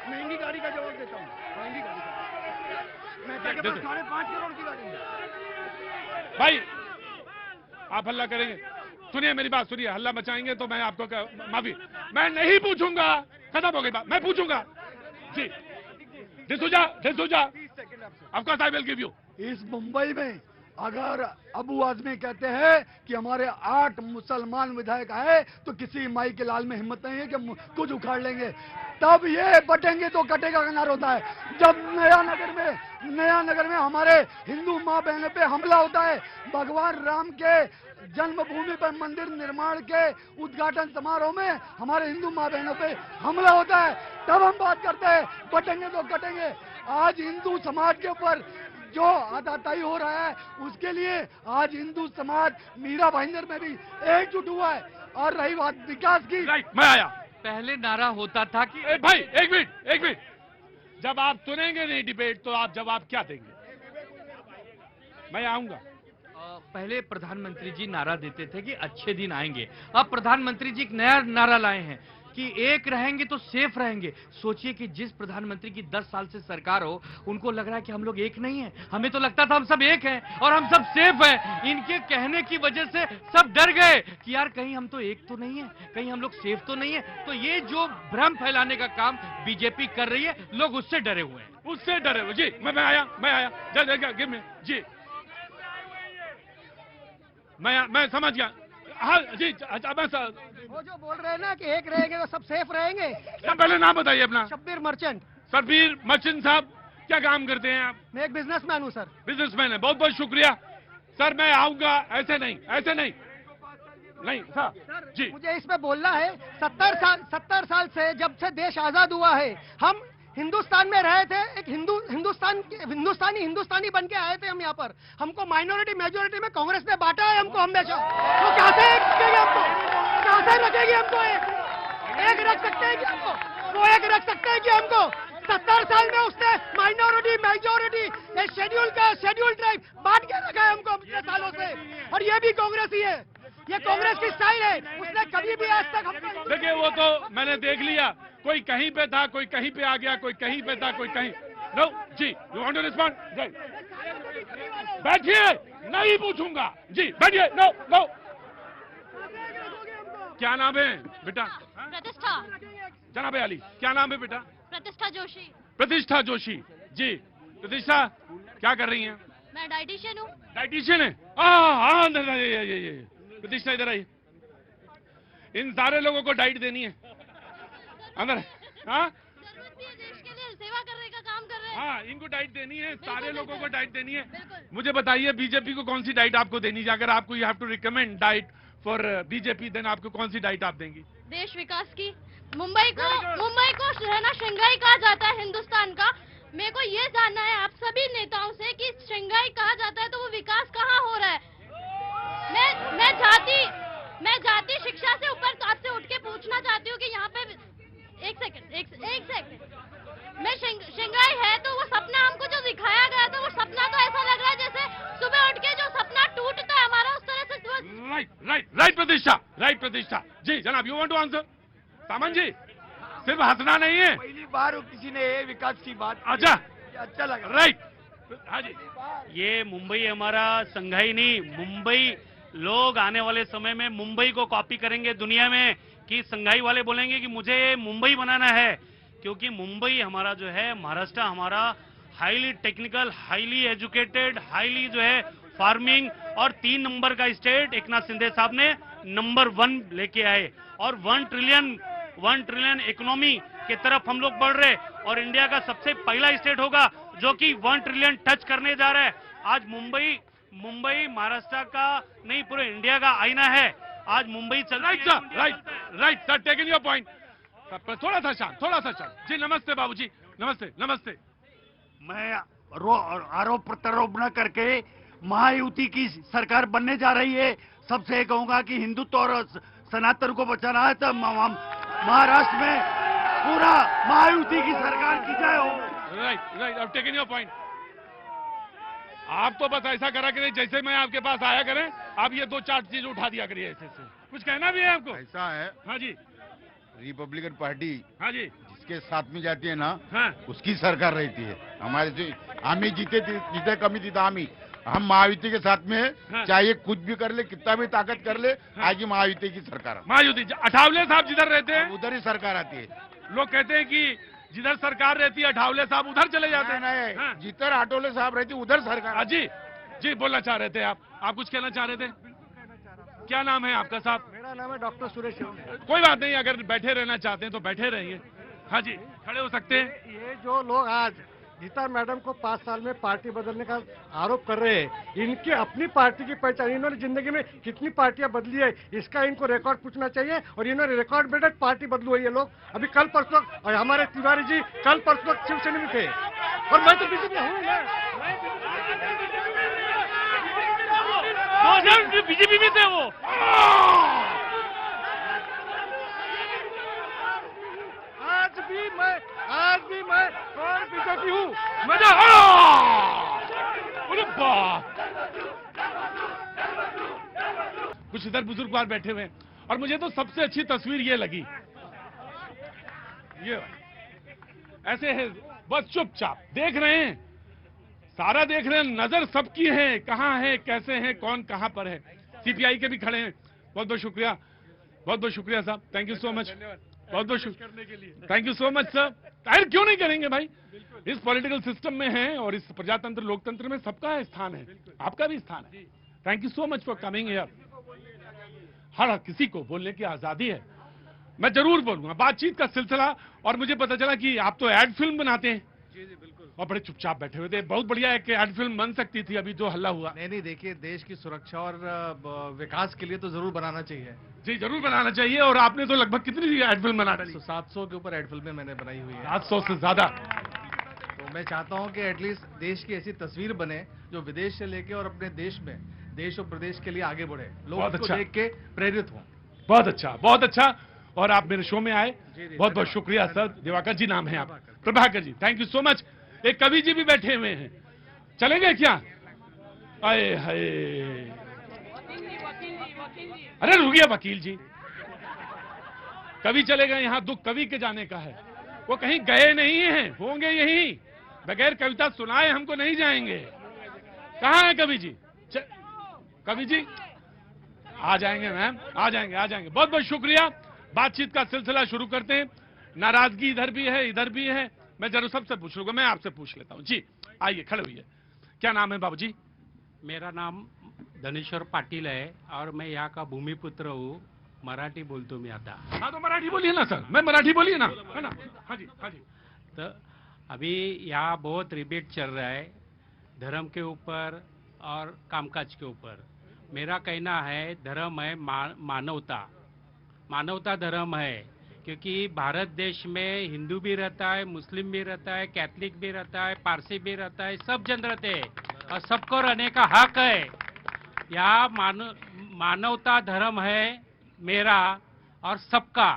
महंगी गाड़ी का जवाब देता हूँ, महंगी गाड़ी का। मैं के पास 5.5 करोड़ की गाड़ी है। भाई आप हल्ला करेंगे, सुनिए मेरी बात सुनिए, हल्ला मचाएंगे तो मैं आपको माफी, मैं नहीं पूछूंगा, खत्म हो गई बात, मैं पूछूंगा जी। डिसूजा आपका साहब विल गिव यू। इस मुंबई में अगर अबू आजमी कहते हैं कि हमारे 8 मुसलमान विधायक आए तो किसी माई के लाल में हिम्मत नहीं है कि हम कुछ उखाड़ लेंगे, तब ये बटेंगे तो कटेगा का नारा होता है। जब नया नगर में हमारे हिंदू माँ बहनों पे हमला होता है, भगवान राम के जन्मभूमि पर मंदिर निर्माण के उद्घाटन समारोह में हमारे हिंदू माँ बहनों पे हमला होता है, तब हम बात करते हैं बटेंगे तो कटेंगे। आज हिंदू समाज के ऊपर जो आताताई हो रहा है, उसके लिए आज हिंदू समाज मीरा भाईंदर में भी एकजुट हुआ है। और रही बात विकास की, मैं आया, पहले नारा होता था कि भाई एक मिनट, जब आप सुनेंगे नहीं डिबेट तो आप जवाब क्या देंगे? मैं आऊंगा। पहले प्रधानमंत्री जी नारा देते थे कि अच्छे दिन आएंगे, अब प्रधानमंत्री जी एक नया नारा लाए हैं कि एक रहेंगे तो सेफ रहेंगे। सोचिए कि जिस प्रधानमंत्री की 10 साल से सरकार हो, उनको लग रहा है कि हम लोग एक नहीं है, हमें तो लगता था हम सब एक हैं और हम सब सेफ हैं। इनके कहने की वजह से सब डर गए कि यार कहीं हम तो एक तो नहीं है, कहीं हम लोग सेफ तो नहीं है। तो ये जो भ्रम फैलाने का काम बीजेपी कर रही है, लोग उससे डरे हुए हैं, उससे डरे हुए। जी मैं आया गिव मी जी, मैं समझ गया। हाँ जी, वो जो बोल रहे हैं ना कि एक रहेंगे तो सब सेफ रहेंगे। पहले नाम बताइए अपना। शब्बीर मर्चेंट। शब्बीर मर्चेंट साहब, क्या काम करते हैं आप? मैं एक बिजनेसमैन हूँ सर। बिजनेसमैन है, बहुत बहुत शुक्रिया सर। मैं आऊंगा, ऐसे नहीं सर जी। मुझे इसमें बोलना है, 70 साल से जब से देश आजाद हुआ है, हम हिंदुस्तान में रहे थे, एक हिंदुस्तानी बन के आए थे हम यहाँ पर। हमको माइनॉरिटी मेजोरिटी में कांग्रेस ने बांटा है हमको हमेशा। तो कैसे रखेगी हमको? एक रख सकते हैं कि हमको? वो एक रख सकते हैं कि हमको? 70 साल में उसने माइनॉरिटी मेजोरिटी शेड्यूल ट्राइब बांट के रखा है हमको पिछले सालों से, और ये भी कांग्रेस ही है, ये कांग्रेस की स्टाइल है। उसने कभी भी आज तक हमको, देखिए वो तो मैंने देख लिया, कोई कहीं पे था, कोई कहीं पे आ गया, कोई कहीं पे था, कोई कहीं। No ji, you want to respond? बैठिए, नहीं पूछूंगा जी, बैठिए। नो क्या नाम है बेटा? प्रतिष्ठा। जनाब अली, क्या नाम है बेटा? प्रतिष्ठा जोशी। प्रतिष्ठा जोशी जी। प्रतिष्ठा क्या कर रही हैं? मैं डाइटिशियन हूँ। डाइटिशियन है? हाँ, ये प्रतिष्ठा इधर आई। इन सारे लोगों को डाइट देनी है अंदर। हाँ, देश के लिए सेवा करने का काम कर रहे हैं। हाँ, इनको डाइट देनी है, सारे लोगों को डाइट देनी है। मुझे बताइए बीजेपी को कौन सी डाइट आपको देनी है? अगर आपको you have to recommend diet for BJP, then आपको कौन सी डाइट आप देंगी? देश विकास की। मुंबई को है ना शंघाई कहा जाता है हिंदुस्तान का। मेरे को ये जानना है आप सभी नेताओं से कि शंघाई कहा जाता है तो वो विकास कहाँ हो रहा है? मैं जाति शिक्षा से ऊपर आपसे उठ के पूछना चाहती हूँ कि यहाँ पे एक सेकंड मैं शंघाई है तो वो सपना हमको जो दिखाया गया था, वो सपना तो ऐसा लग रहा है जैसे सुबह उठ के जो सपना टूटता है हमारा, उस तरह से वो राइट प्रतिष्ठा जी जनाब, यू वांट टू आंसर? सामंत जी, सिर्फ हंसना नहीं है। पहली बार किसी ने ये विकास की बात की। अच्छा, अच्छा लगा। राइट। हाँ जी, ये मुंबई हमारा संघाई नहीं, मुंबई लोग आने वाले समय में मुंबई को कॉपी करेंगे दुनिया में, कि संघाई वाले बोलेंगे कि मुझे मुंबई बनाना है, क्योंकि मुंबई हमारा जो है, महाराष्ट्र हमारा highly technical, highly educated, highly जो है फार्मिंग, और 3 नंबर का स्टेट एकनाथ शिंदे साहब ने नंबर 1 लेके आए, और 1 ट्रिलियन इकोनॉमी की तरफ हम लोग बढ़ रहे, और इंडिया का सबसे पहला स्टेट होगा जो कि 1 ट्रिलियन टच करने जा रहा है। आज मुंबई महाराष्ट्र का नहीं, पूरे इंडिया का आईना है। आज मुंबई चल right sir, taken your point. थोड़ा सा शांत जी। नमस्ते बाबूजी, नमस्ते। मैं आरोप प्रत्यारोप न करके महायुति की सरकार बनने जा रही है। सबसे कहूंगा कि हिंदुत्व और सनातन को बचाना है तो महाराष्ट्र में पूरा महायुति की सरकार की जय हो। राइट, अब टेकन योर पॉइंट। आप तो बस ऐसा करा करें जैसे मैं आपके पास आया करें, आप ये 2-4 चीज उठा दिया करिए ऐसे से। कुछ कहना भी है आपको? ऐसा है, हाँ जी, रिपब्लिकन पार्टी हाँ जी, जिसके साथ में जाती है ना, हाँ, उसकी सरकार रहती है। हमारे जो आम्ही जिथे कमी तिथे आम्ही, हम महायुति के साथ में हाँ, चाहे कुछ भी कर ले, कितना भी ताकत कर ले, आज ही महायुति की सरकार है। महायुति। अठावले साहब जिधर रहते हैं उधर ही सरकार आती है। लोग कहते हैं कि जिधर सरकार रहती है अठावले साहब उधर चले जाते हैं। नहीं, हाँ, जिधर आटोले साहब रहती उधर सरकार। जी बोलना चाह रहे थे आप कुछ कहना चाह रहे थे? क्या नाम है आपका साहब? मेरा नाम है डॉक्टर सुरेश। कोई बात नहीं, अगर बैठे रहना चाहते हैं तो बैठे रहिए। हाँ जी, खड़े हो सकते हैं। ये जो लोग आज गीता मैडम को 5 साल में पार्टी बदलने का आरोप कर रहे हैं, इनकी अपनी पार्टी की पहचान, इन्होंने जिंदगी में कितनी पार्टियां बदली है इसका इनको रिकॉर्ड पूछना चाहिए। और इन्होंने रिकॉर्ड ब्रेक पार्टी बदलू है ये लोग। अभी कल परसों, और हमारे तिवारी जी कल परसों शिवसेना में थे, और मैं तो बीजेपी में हूँ। बीजेपी में थे वो। आज भी मैं और बीजेपी हूँ। कुछ इधर बुजुर्ग बाहर बैठे हुए हैं, और मुझे तो सबसे अच्छी तस्वीर ये लगी। ये ऐसे है, बस चुपचाप देख रहे हैं, सारा देख रहे हैं, नजर सबकी है, कहां है, कैसे है, कौन कहां पर है। सीपीआई के भी खड़े हैं। बहुत बहुत शुक्रिया साहब, थैंक यू सो मच, बहुत बहुत शुक्रिया, thank you so much sir. अरे क्यों नहीं करेंगे भाई, इस पॉलिटिकल सिस्टम में है और इस प्रजातंत्र लोकतंत्र में सबका स्थान है, आपका भी स्थान है। Thank you so much for coming here. हर किसी को बोलने की आजादी है, मैं जरूर बोलूंगा। बातचीत का सिलसिला, और मुझे पता चला कि आप तो एड फिल्म बनाते हैं और बड़े चुपचाप बैठे हुए थे। बहुत बढ़िया है कि एड फिल्म बन सकती थी, अभी जो हल्ला हुआ। नहीं, देखिए, देश की सुरक्षा और विकास के लिए तो जरूर बनाना चाहिए। जी जरूर बनाना चाहिए। और आपने तो लगभग कितनी एड फिल्म बना डाली? 700 के ऊपर एड फिल्में मैंने बनाई हुई है। 700 से ज्यादा। तो मैं चाहता हूं कि एटलीस्ट देश की ऐसी तस्वीर बने जो विदेश से लेके और अपने देश में, देश और प्रदेश के लिए आगे बढ़े, लोग उसको देख के प्रेरित हों। बहुत अच्छा। और आप मेरे शो में आए, बहुत बहुत शुक्रिया सर। दिवाकर जी नाम है आप, Prabhakar ji, thank you so much. एक कवि जी भी बैठे हुए हैं, चलेंगे क्या? आए हाय, अरे रुकिए वकील जी, कवि चले गए, यहाँ दुख कवि के जाने का है। वो कहीं गए नहीं हैं, होंगे यहीं, बगैर कविता सुनाए हमको नहीं जाएंगे। कहाँ है कवि जी? कवि जी आ जाएंगे मैम, आ जाएंगे। बहुत बहुत शुक्रिया। बातचीत का सिलसिला शुरू करते हैं। नाराजगी इधर भी है, इधर भी है। मैं जरूर सबसे पूछ लूंगा, मैं आपसे पूछ लेता हूँ। जी आइए, खड़े हुइए। क्या नाम है बाबूजी? मेरा नाम धनेश्वर पाटिल है और मैं यहाँ का भूमिपुत्र हूँ। मराठी बोलतो मी आता। हाँ तो मराठी बोलिए ना सर, मैं मराठी बोलिए ना, है ना? हाँ जी। तो अभी यहाँ बहुत रिबेट चल रहा है धर्म के ऊपर और कामकाज के ऊपर। मेरा कहना है धर्म है मानवता धर्म है, क्योंकि भारत देश में हिंदू भी रहता है, मुस्लिम भी रहता है, कैथलिक भी रहता है, पारसी भी रहता है, सब जन रहते हैं और सबको रहने का हक है। यहाँ मानवता धर्म है मेरा और सबका।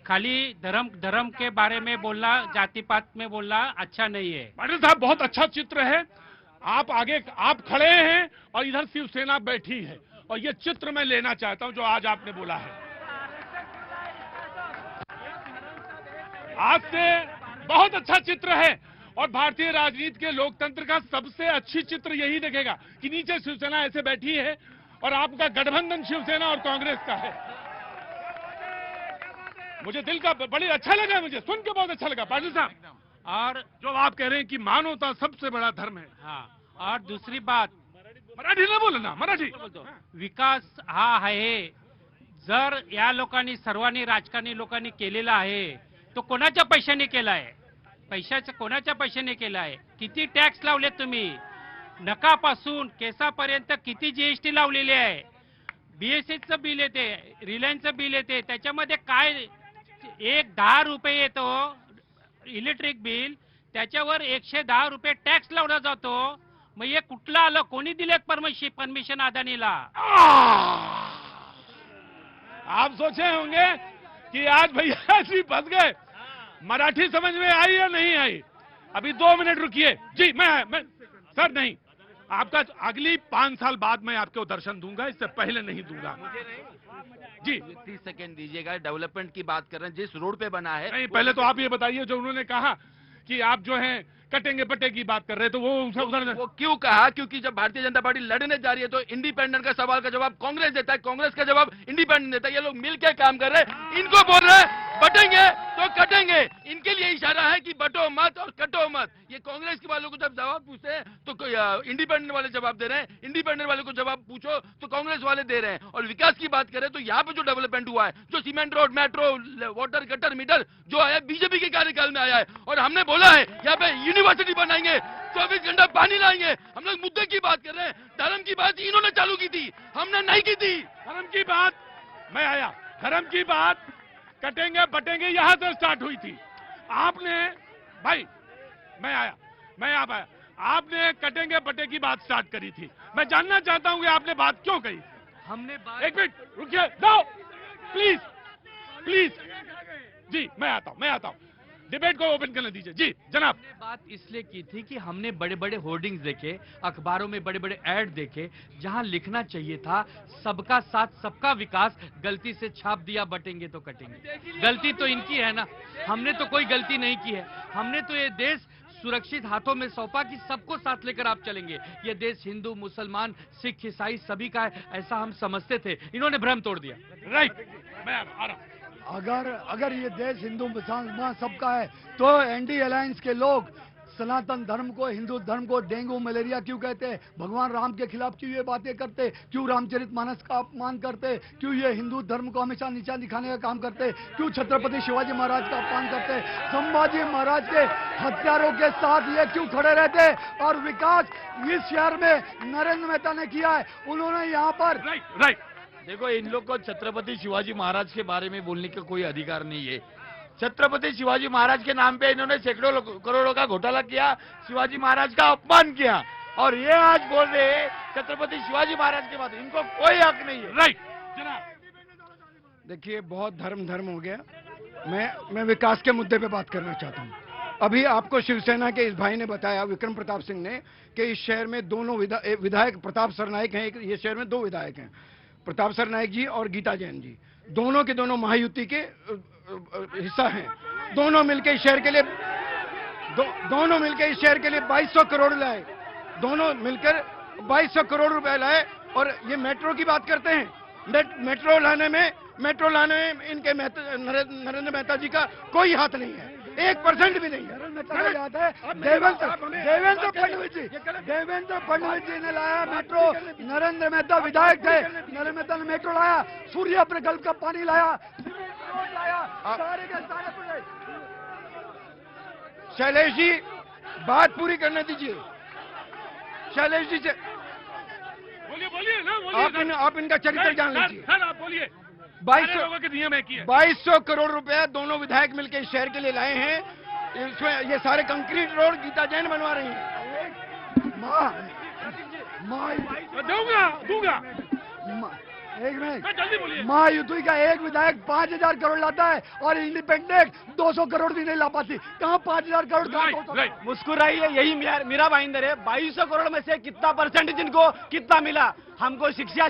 खाली धर्म के बारे में बोलना, जाति पात में बोलना अच्छा नहीं है। पाटिल साहब बहुत अच्छा चित्र है। आप आगे, आप खड़े हैं और इधर शिवसेना बैठी है और ये चित्र मैं लेना चाहता हूं जो आज आपने बोला है। आज से बहुत अच्छा चित्र है और भारतीय राजनीति के लोकतंत्र का सबसे अच्छी चित्र यही दिखेगा कि नीचे शिवसेना ऐसे बैठी है और आपका गठबंधन शिवसेना और कांग्रेस का है। मुझे दिल का बड़ी अच्छा लगा, मुझे सुन के बहुत अच्छा लगा पाटिल साहब। और जो आप कह रहे हैं कि मानवता सबसे बड़ा धर्म है। हाँ, और दूसरी बात, मराठी ना बोलना, मराठी विकास हा आहे जर या लोकांनी सर्वांनी राजकारणी लोकांनी केलेला आहे तो कोणाच्या पैशाने केला आहे? पैशाच्या कोणाच्या पैशाने केला आहे? किती टॅक्स लावले तुम्ही? नकापासून केसापर्यंत किती जीएसटी लावलेली आहे? बीएसएसचं बिल येते, रिलायन्सचं बिल येते, त्याच्यामध्ये काय 10 रुपये येतो इलेक्ट्रिक बिल, त्याच्यावर 110 रुपये टॅक्स लावला जातो। मग हे कुठलं आलं? कोणी दिलेत परमिशन अदानीला? आप सोचे होंगे कि आज भैया जी फंस गए। मराठी समझ में आई या नहीं आई? अभी 2 मिनट रुकिए जी। मैं सर नहीं, आपका अगली 5 साल बाद मैं आपको दर्शन दूंगा, इससे पहले नहीं दूंगा जी। 30 सेकंड दीजिएगा। डेवलपमेंट की बात कर रहे हैं, जिस रोड पे बना है। नहीं, पहले तो आप ये बताइए, जो उन्होंने कहा कि आप जो है कटेंगे पटे की बात कर रहे हैं, तो वो उधर वो क्यों कहा? क्योंकि जब भारतीय जनता पार्टी लड़ने जा रही है तो इंडिपेंडेंट का सवाल का जवाब कांग्रेस देता है, कांग्रेस का जवाब इंडिपेंडेंट देता है। ये लोग मिलकर काम कर रहे हैं। इनको बोल रहे हैं बटेंगे तो कटेंगे, इनके लिए इशारा है कि बटो मत और कटो मत। ये कांग्रेस के वालों को जब जवाब पूछते हैं तो इंडिपेंडेंट वाले जवाब दे रहे हैं, इंडिपेंडेंट वाले को जवाब पूछो तो कांग्रेस वाले दे रहे हैं। और विकास की बात करें तो यहाँ पे जो डेवलपमेंट हुआ है, जो cement road, metro, water, gutter, meter जो आया बीजेपी के कार्यकाल में आया है। और हमने बोला है यहाँ पे यूनिवर्सिटी बनाएंगे, 24 घंटा पानी लाएंगे। हम लोग मुद्दे की बात कर रहे हैं। धर्म की बात इन्होंने चालू की थी, हमने नहीं की थी। धर्म की बात मैं आया, धर्म की बात कटेंगे बटेंगे यहां से स्टार्ट हुई थी। आपने भाई मैं आप आया, आपने कटेंगे बटे की बात स्टार्ट करी थी। मैं जानना चाहता हूं कि आपने बात क्यों कही? हमने एक मिनट रुकिए, नो प्लीज प्लीज जी, मैं आता हूं डिबेट को ओपन करने दीजिए जी जनाब। हमने बात इसलिए की थी कि हमने बड़े बड़े होर्डिंग्स देखे, अखबारों में बड़े बड़े ऐड देखे, जहां लिखना चाहिए था सबका साथ सबका विकास, गलती से छाप दिया बटेंगे तो कटेंगे। गलती तो इनकी है ना, हमने तो कोई गलती नहीं की है। हमने तो ये देश सुरक्षित हाथों में सौंपा कि सबको साथ लेकर आप चलेंगे। ये देश हिंदू, मुसलमान, सिख, ईसाई सभी का है, ऐसा हम समझते थे। इन्होंने भ्रम तोड़ दिया। राइट, मैं आ रहा हूं। अगर ये देश हिंदू मुसलमान सबका है तो एनडी अलायंस के लोग सनातन धर्म को, हिंदू धर्म को डेंगू मलेरिया क्यों कहते हैं? भगवान राम के खिलाफ क्यों ये बातें करते? क्यों रामचरितमानस का अपमान करते? क्यों ये हिंदू धर्म को हमेशा नीचा दिखाने का काम करते? क्यों छत्रपति शिवाजी महाराज का अपमान करते? संभाजी महाराज के हत्यारों के साथ ये क्यों खड़े रहते? और विकास इस शहर में नरेंद्र मेहता ने किया है। उन्होंने यहाँ पर राइट देखो, इन लोग को छत्रपति शिवाजी महाराज के बारे में बोलने का कोई अधिकार नहीं है। छत्रपति शिवाजी महाराज के नाम पे इन्होंने सैकड़ों करोड़ों का घोटाला किया, शिवाजी महाराज का अपमान किया, और ये आज बोल रहे हैं छत्रपति शिवाजी महाराज के बाद। इनको कोई हक नहीं है। राइट जनाब। देखिए, बहुत धर्म हो गया। मैं विकास के मुद्दे पे बात करना चाहता हूँ। अभी आपको शिवसेना के इस भाई ने बताया, विक्रम प्रताप सिंह ने, कि इस शहर में दोनों विधायक प्रताप सरनाइक हैं। ये शहर में 2 विधायक हैं, प्रताप सरनाइक जी और गीता जैन जी। दोनों के दोनों महायुति के हिस्सा हैं। दोनों मिलकर इस शहर के लिए 2200 करोड़ लाए। दोनों मिलकर 2200 करोड़ रुपए लाए। और ये मेट्रो की बात करते हैं। मेट्रो लाने में इनके नरेंद्र मेहता जी का कोई हाथ नहीं है, 1% भी नहीं है। याद है देवेंद्र फडणवीस जी ने लाया मेट्रो। नरेंद्र मेहता विधायक थे, नरेंद्र मेहता ने मेट्रो लाया, सूर्य प्रकल्प का पानी लाया, सारे के सारे प्रोजेक्ट। शैलेश जी, बात पूरी करने दीजिए। शैलेश जी से बोलिए ना, आप इनका चरित्र जान लीजिए। सर आप बोलिए। 2200 करोड़ रुपए दोनों विधायक मिलकर इस शहर के लिए लाए हैं। इसमें ये सारे कंक्रीट रोड गीता जैन बनवा रही है। दूंगा एक मिनट, जल्दी बोलिए। महायुति का एक विधायक 5,000 करोड़ लाता है और इंडिपेंडेंट 200 करोड़ भी नहीं ला पाती। कहाँ 5,000 करोड़, कहाँ 200? मुस्कुराइए, यही मीरा भाईंदर है। 2200 करोड़ में से कितना परसेंट जिनको कितना मिला? हमको शिक्षा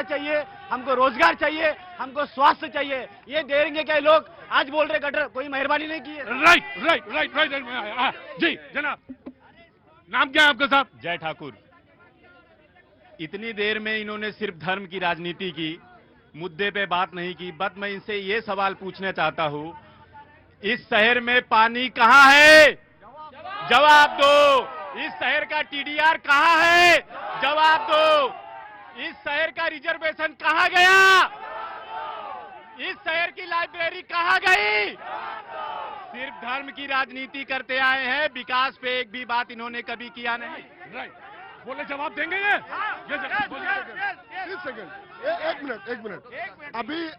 चाहिए, हमको रोजगार चाहिए, हमको स्वास्थ्य चाहिए। ये देंगे क्या लोग? आज बोल रहे गटर, कोई मेहरबानी नहीं की है। राइट जी जनाब, नाम क्या है आपका साहब? जय ठाकुर। इतनी देर में इन्होंने सिर्फ धर्म की राजनीति की, मुद्दे पे बात नहीं की। बट मैं इनसे ये सवाल पूछना चाहता हूं, इस शहर में पानी कहां है? जवाब दो। इस शहर का टीडीआर कहां है? जवाब दो। इस शहर का रिजर्वेशन कहां गया? इस शहर की लाइब्रेरी कहां गई? सिर्फ धर्म की राजनीति करते आए हैं, विकास पे एक भी बात इन्होंने कभी किया नहीं। राइट, बोले जवाब देंगे ये? एक सेकंड, एक मिनट।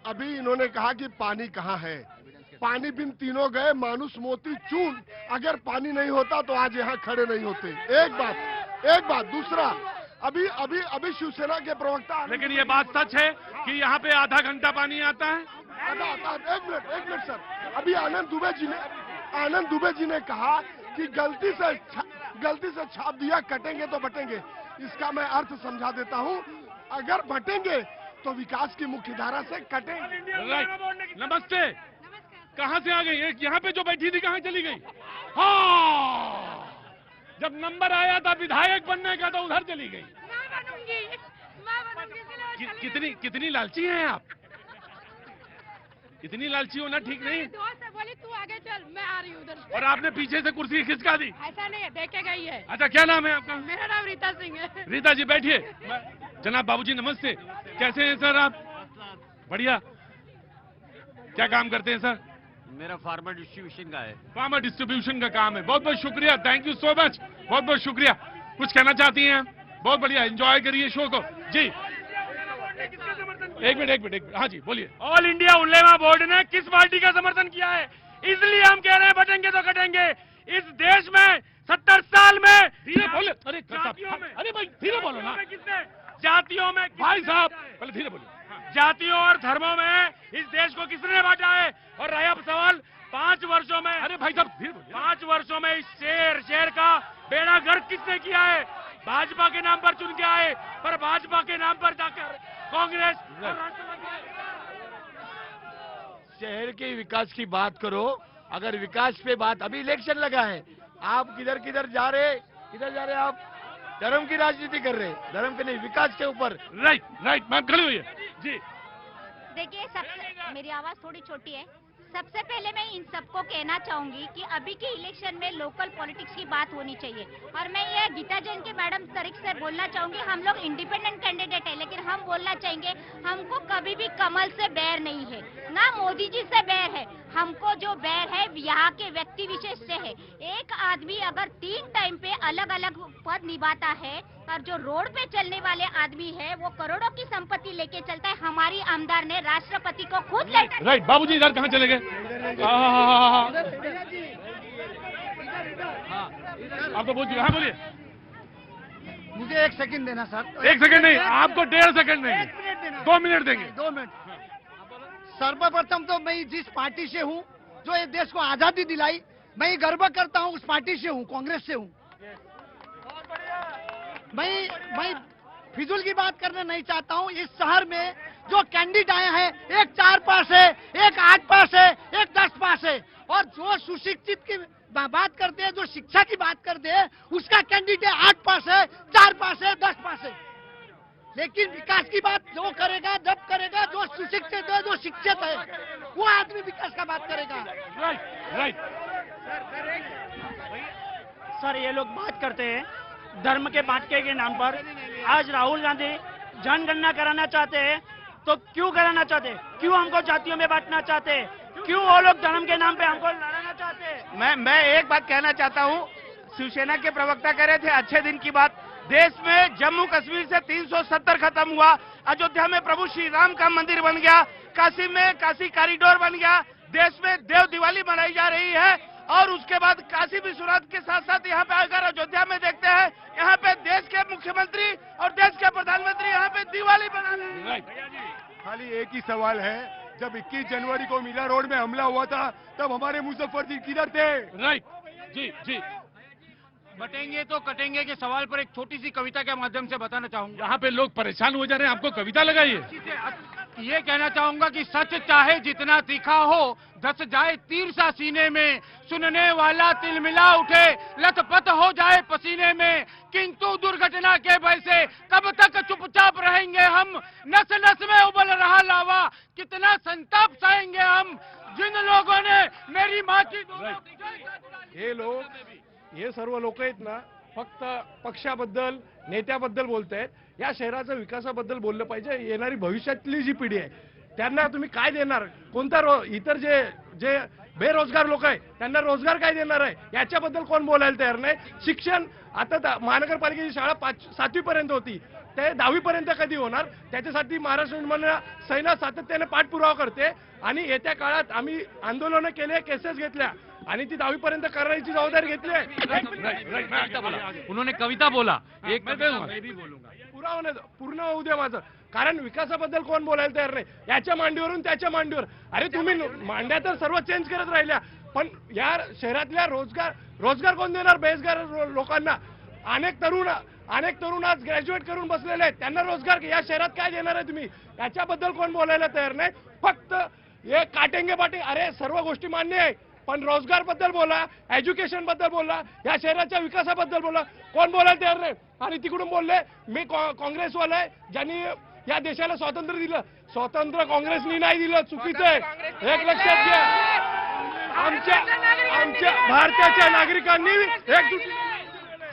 अभी इन्होंने कहा कि पानी कहाँ है। पानी बिन तीनों गए, मानुष मोती चून। अगर पानी नहीं होता तो आज यहाँ खड़े नहीं होते। एक बात। दूसरा, अभी शिवसेना के प्रवक्ता, लेकिन ये बात सच है कि यहाँ पे आधा घंटा पानी आता है? एक मिनट सर, अभी आनंद दुबे जी ने कहा कि गलती से छाप दिया, कटेंगे तो बटेंगे। इसका मैं अर्थ समझा देता हूँ, अगर बटेंगे तो विकास की मुख्यधारा से कटेंगे। राइट, नमस्ते। कहाँ से आ गई? एक यहाँ पे जो बैठी थी कहाँ चली गई? हाँ, जब नंबर आया था विधायक बनने का तो उधर चली गई। कितनी लालची हैं आप? इतनी लालची होना ठीक नहीं। दोस्त है, बोली तू आगे चल, मैं आ रही हूँ उधर। और आपने पीछे से कुर्सी खिसका दी? ऐसा नहीं है, देखे गई है। अच्छा, क्या नाम है आपका? मेरा नाम रीता सिंह है। रीता जी बैठिए। जनाब बाबूजी नमस्ते, कैसे हैं सर आप? बढ़िया। क्या काम करते हैं सर? मेरा फार्मर डिस्ट्रीब्यूशन का है। फार्मर डिस्ट्रीब्यूशन का काम है। बहुत बहुत शुक्रिया, थैंक यू सो मच, बहुत बहुत शुक्रिया। कुछ कहना चाहती हैं? बहुत बढ़िया, एंजॉय करिए शो को जी। एक मिनट, हाँ जी बोलिए। ऑल इंडिया उलेमा बोर्ड ने किस पार्टी का समर्थन किया है? इसलिए हम कह रहे हैं बटेंगे तो कटेंगे। इस देश में 70 साल में धीरे बोले। अरे भाई धीरे बोलो ना। जातियों में भाई साहब पहले धीरे बोलिए। जातियों और धर्मों में इस देश को किसने बांटा है? और रहा सवाल 5 वर्षों में, अरे भाई साहब धीरे बोलिए। 5 वर्षों में इस शहर का बेड़ा गर्क किसने किया है? भाजपा के नाम पर चुन के आए, पर भाजपा के नाम पर जाकर कांग्रेस। शहर के विकास की बात करो। अगर विकास पे बात, अभी इलेक्शन लगा है, आप किधर जा रहे आप? धर्म की राजनीति कर रहे, धर्म के नहीं, विकास के ऊपर। राइट मैम, खड़ी हुई है जी। देखिए, मेरी आवाज थोड़ी छोटी है। सबसे पहले मैं इन सबको कहना चाहूंगी कि अभी के इलेक्शन में लोकल पॉलिटिक्स की बात होनी चाहिए। और मैं ये गीता जैन के मैडम तरीके से बोलना चाहूंगी, हम लोग इंडिपेंडेंट कैंडिडेट है, लेकिन हम बोलना चाहेंगे हमको कभी भी कमल से बैर नहीं है, ना मोदी जी से बैर है। हमको जो बैर है यहाँ के व्यक्ति विशेष से है। एक आदमी अगर 3 टाइम पे अलग अलग पद निभाता है और जो रोड पे चलने वाले आदमी है वो करोड़ों की संपत्ति लेके चलता है। हमारी आमदार ने राष्ट्रपति को खुद राइट बाबूजी इधर कहाँ चले गए? आप तो बोलिए। हाँ बोलिए। मुझे 1 सेकंड देना सर। 1 सेकंड नहीं, आपको 1.5 सेकंड देंगे। 2 मिनट देंगे। 2 मिनट। सर्वप्रथम तो मैं जिस पार्टी से हूँ, जो ये देश को आजादी दिलाई, मैं गर्व करता हूँ, उस पार्टी से हूँ, कांग्रेस से हूँ। मैं फिजूल की बात करना नहीं चाहता हूँ। इस शहर में जो कैंडिडेट आए हैं, एक 4 पास है, एक 8 पास है, एक 10 पास है, और जो सुशिक्षित की बात करते हैं, जो शिक्षा की बात करते हैं, उसका कैंडिडेट 8 पास है, 4 पास है, 10 पास है। लेकिन विकास की बात जो करेगा, जब करेगा, जो सुशिक्षित है, जो शिक्षित है, वो आदमी विकास का बात करेगा। राइट। सर, ये लोग बात करते हैं धर्म के बांटने के नाम पर। आज राहुल गांधी जनगणना कराना चाहते हैं, तो क्यों कराना चाहते? क्यों हमको जातियों में बांटना चाहते? क्यों वो लोग धर्म के नाम पे हमको लड़ाना चाहते? मैं एक बात कहना चाहता हूँ, शिवसेना के प्रवक्ता कह रहे थे अच्छे दिन की बात। देश में जम्मू कश्मीर से 370 खत्म हुआ, अयोध्या में प्रभु श्री राम का मंदिर बन गया, काशी में काशी कॉरिडोर बन गया, देश में देव दिवाली मनाई जा रही है, और उसके बाद काशी विश्वनाथ के साथ साथ यहाँ पे अगर अयोध्या में देखते हैं, यहाँ पे देश के मुख्यमंत्री और देश के प्रधानमंत्री यहाँ पे दिवाली मना रहे हैं। खाली एक ही सवाल है, जब 21 जनवरी को मीरा रोड में हमला हुआ था तब हमारे मुजफ्फरजी किधर थे? राइट, जी जी। बटेंगे तो कटेंगे के सवाल पर एक छोटी सी कविता के माध्यम से बताना चाहूंगा। यहाँ पे लोग परेशान हो जा रहे हैं, आपको कविता लगाइए। ये कहना चाहूंगा कि सच चाहे जितना तीखा हो, धस जाए तीर सा सीने में, सुनने वाला तिलमिला उठे, लथपथ हो जाए पसीने में, किंतु दुर्घटना के भय से कब तक चुपचाप रहेंगे हम, नस नस में उबल रहा लावा, कितना संताप सहेंगे हम, जिन लोगों ने मेरी माँ की हे लोग, हे सर्व लोक आहेत ना, फक्त पक्षाबद्दल नेत्याबद्दल बोलतायत. या शहराच्या विकासाबद्दल बोललं पाहिजे. येणारी भविष्यातली जी पिढी आहे त्यांना तुम्ही काय देणार? कोणता इतर जे जे बेरोजगार लोक आहे त्यांना रोजगार काय देणार आहे याच्याबद्दल कोण बोलायला तयार नाही. शिक्षण आता महानगरपालिकेची शाळा 7वी पर्यंत होती, ते 10वी पर्यंत कधी होणार? त्याच्यासाठी महाराष्ट्र विधिमंडळ सेना सातत्याने पाठपुरावा करते आणि येत्या काळात आम्ही आंदोलनं केले, केसेस घेतल्या आणि ती 10वी पर्यंत करण्याची जबाबदारी घेतली आहे. उन्होंने कविता बोला, एक मैं भी बोलूंगा. पूर्ण होऊ दे माझं. कारण विकासाबद्दल कोण बोलायला तयार नाही. याच्या मांडीवरून त्याच्या मांडीवर. अरे तुम्ही मांड्या तर सर्व चेंज करत राहिल्या, पण या शहरातल्या रोजगार कोण देणार बेरोजगार लोकांना? अनेक तरुण आज ग्रॅज्युएट करून बसलेले आहेत, त्यांना रोजगार या शहरात काय देणार आहे तुम्ही? याच्याबद्दल कोण बोलायला तयार नाही. फक्त हे काटेंगे पाटे. अरे सर्व गोष्टी मान्य आहे, पण रोजगार बद्दल बोला, एज्युकेशन बद्दल बोला, या शहराच्या विकासाबद्दल बोला. कोण बोलायला तयार नाही. आणि तिकडून बोलले मी काँग्रेसवाला आहे, ज्यांनी या देशाला स्वातंत्र्य दिलं. स्वातंत्र्य काँग्रेसनी नाही दिलं, चुकीचं आहे. एक लक्षात घ्या, आमच्या भारताच्या नागरिकांनी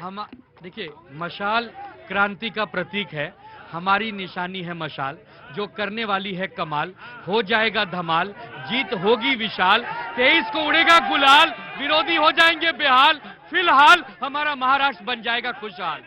हम देखिए, मशाल क्रांति का प्रतीक है, हमारी निशानी है मशाल, जो करने वाली है कमाल, हो जाएगा धमाल, जीत होगी विशाल, 23 को उड़ेगा गुलाल, विरोधी हो जाएंगे बेहाल, फिलहाल हमारा महाराष्ट्र बन जाएगा खुशहाल.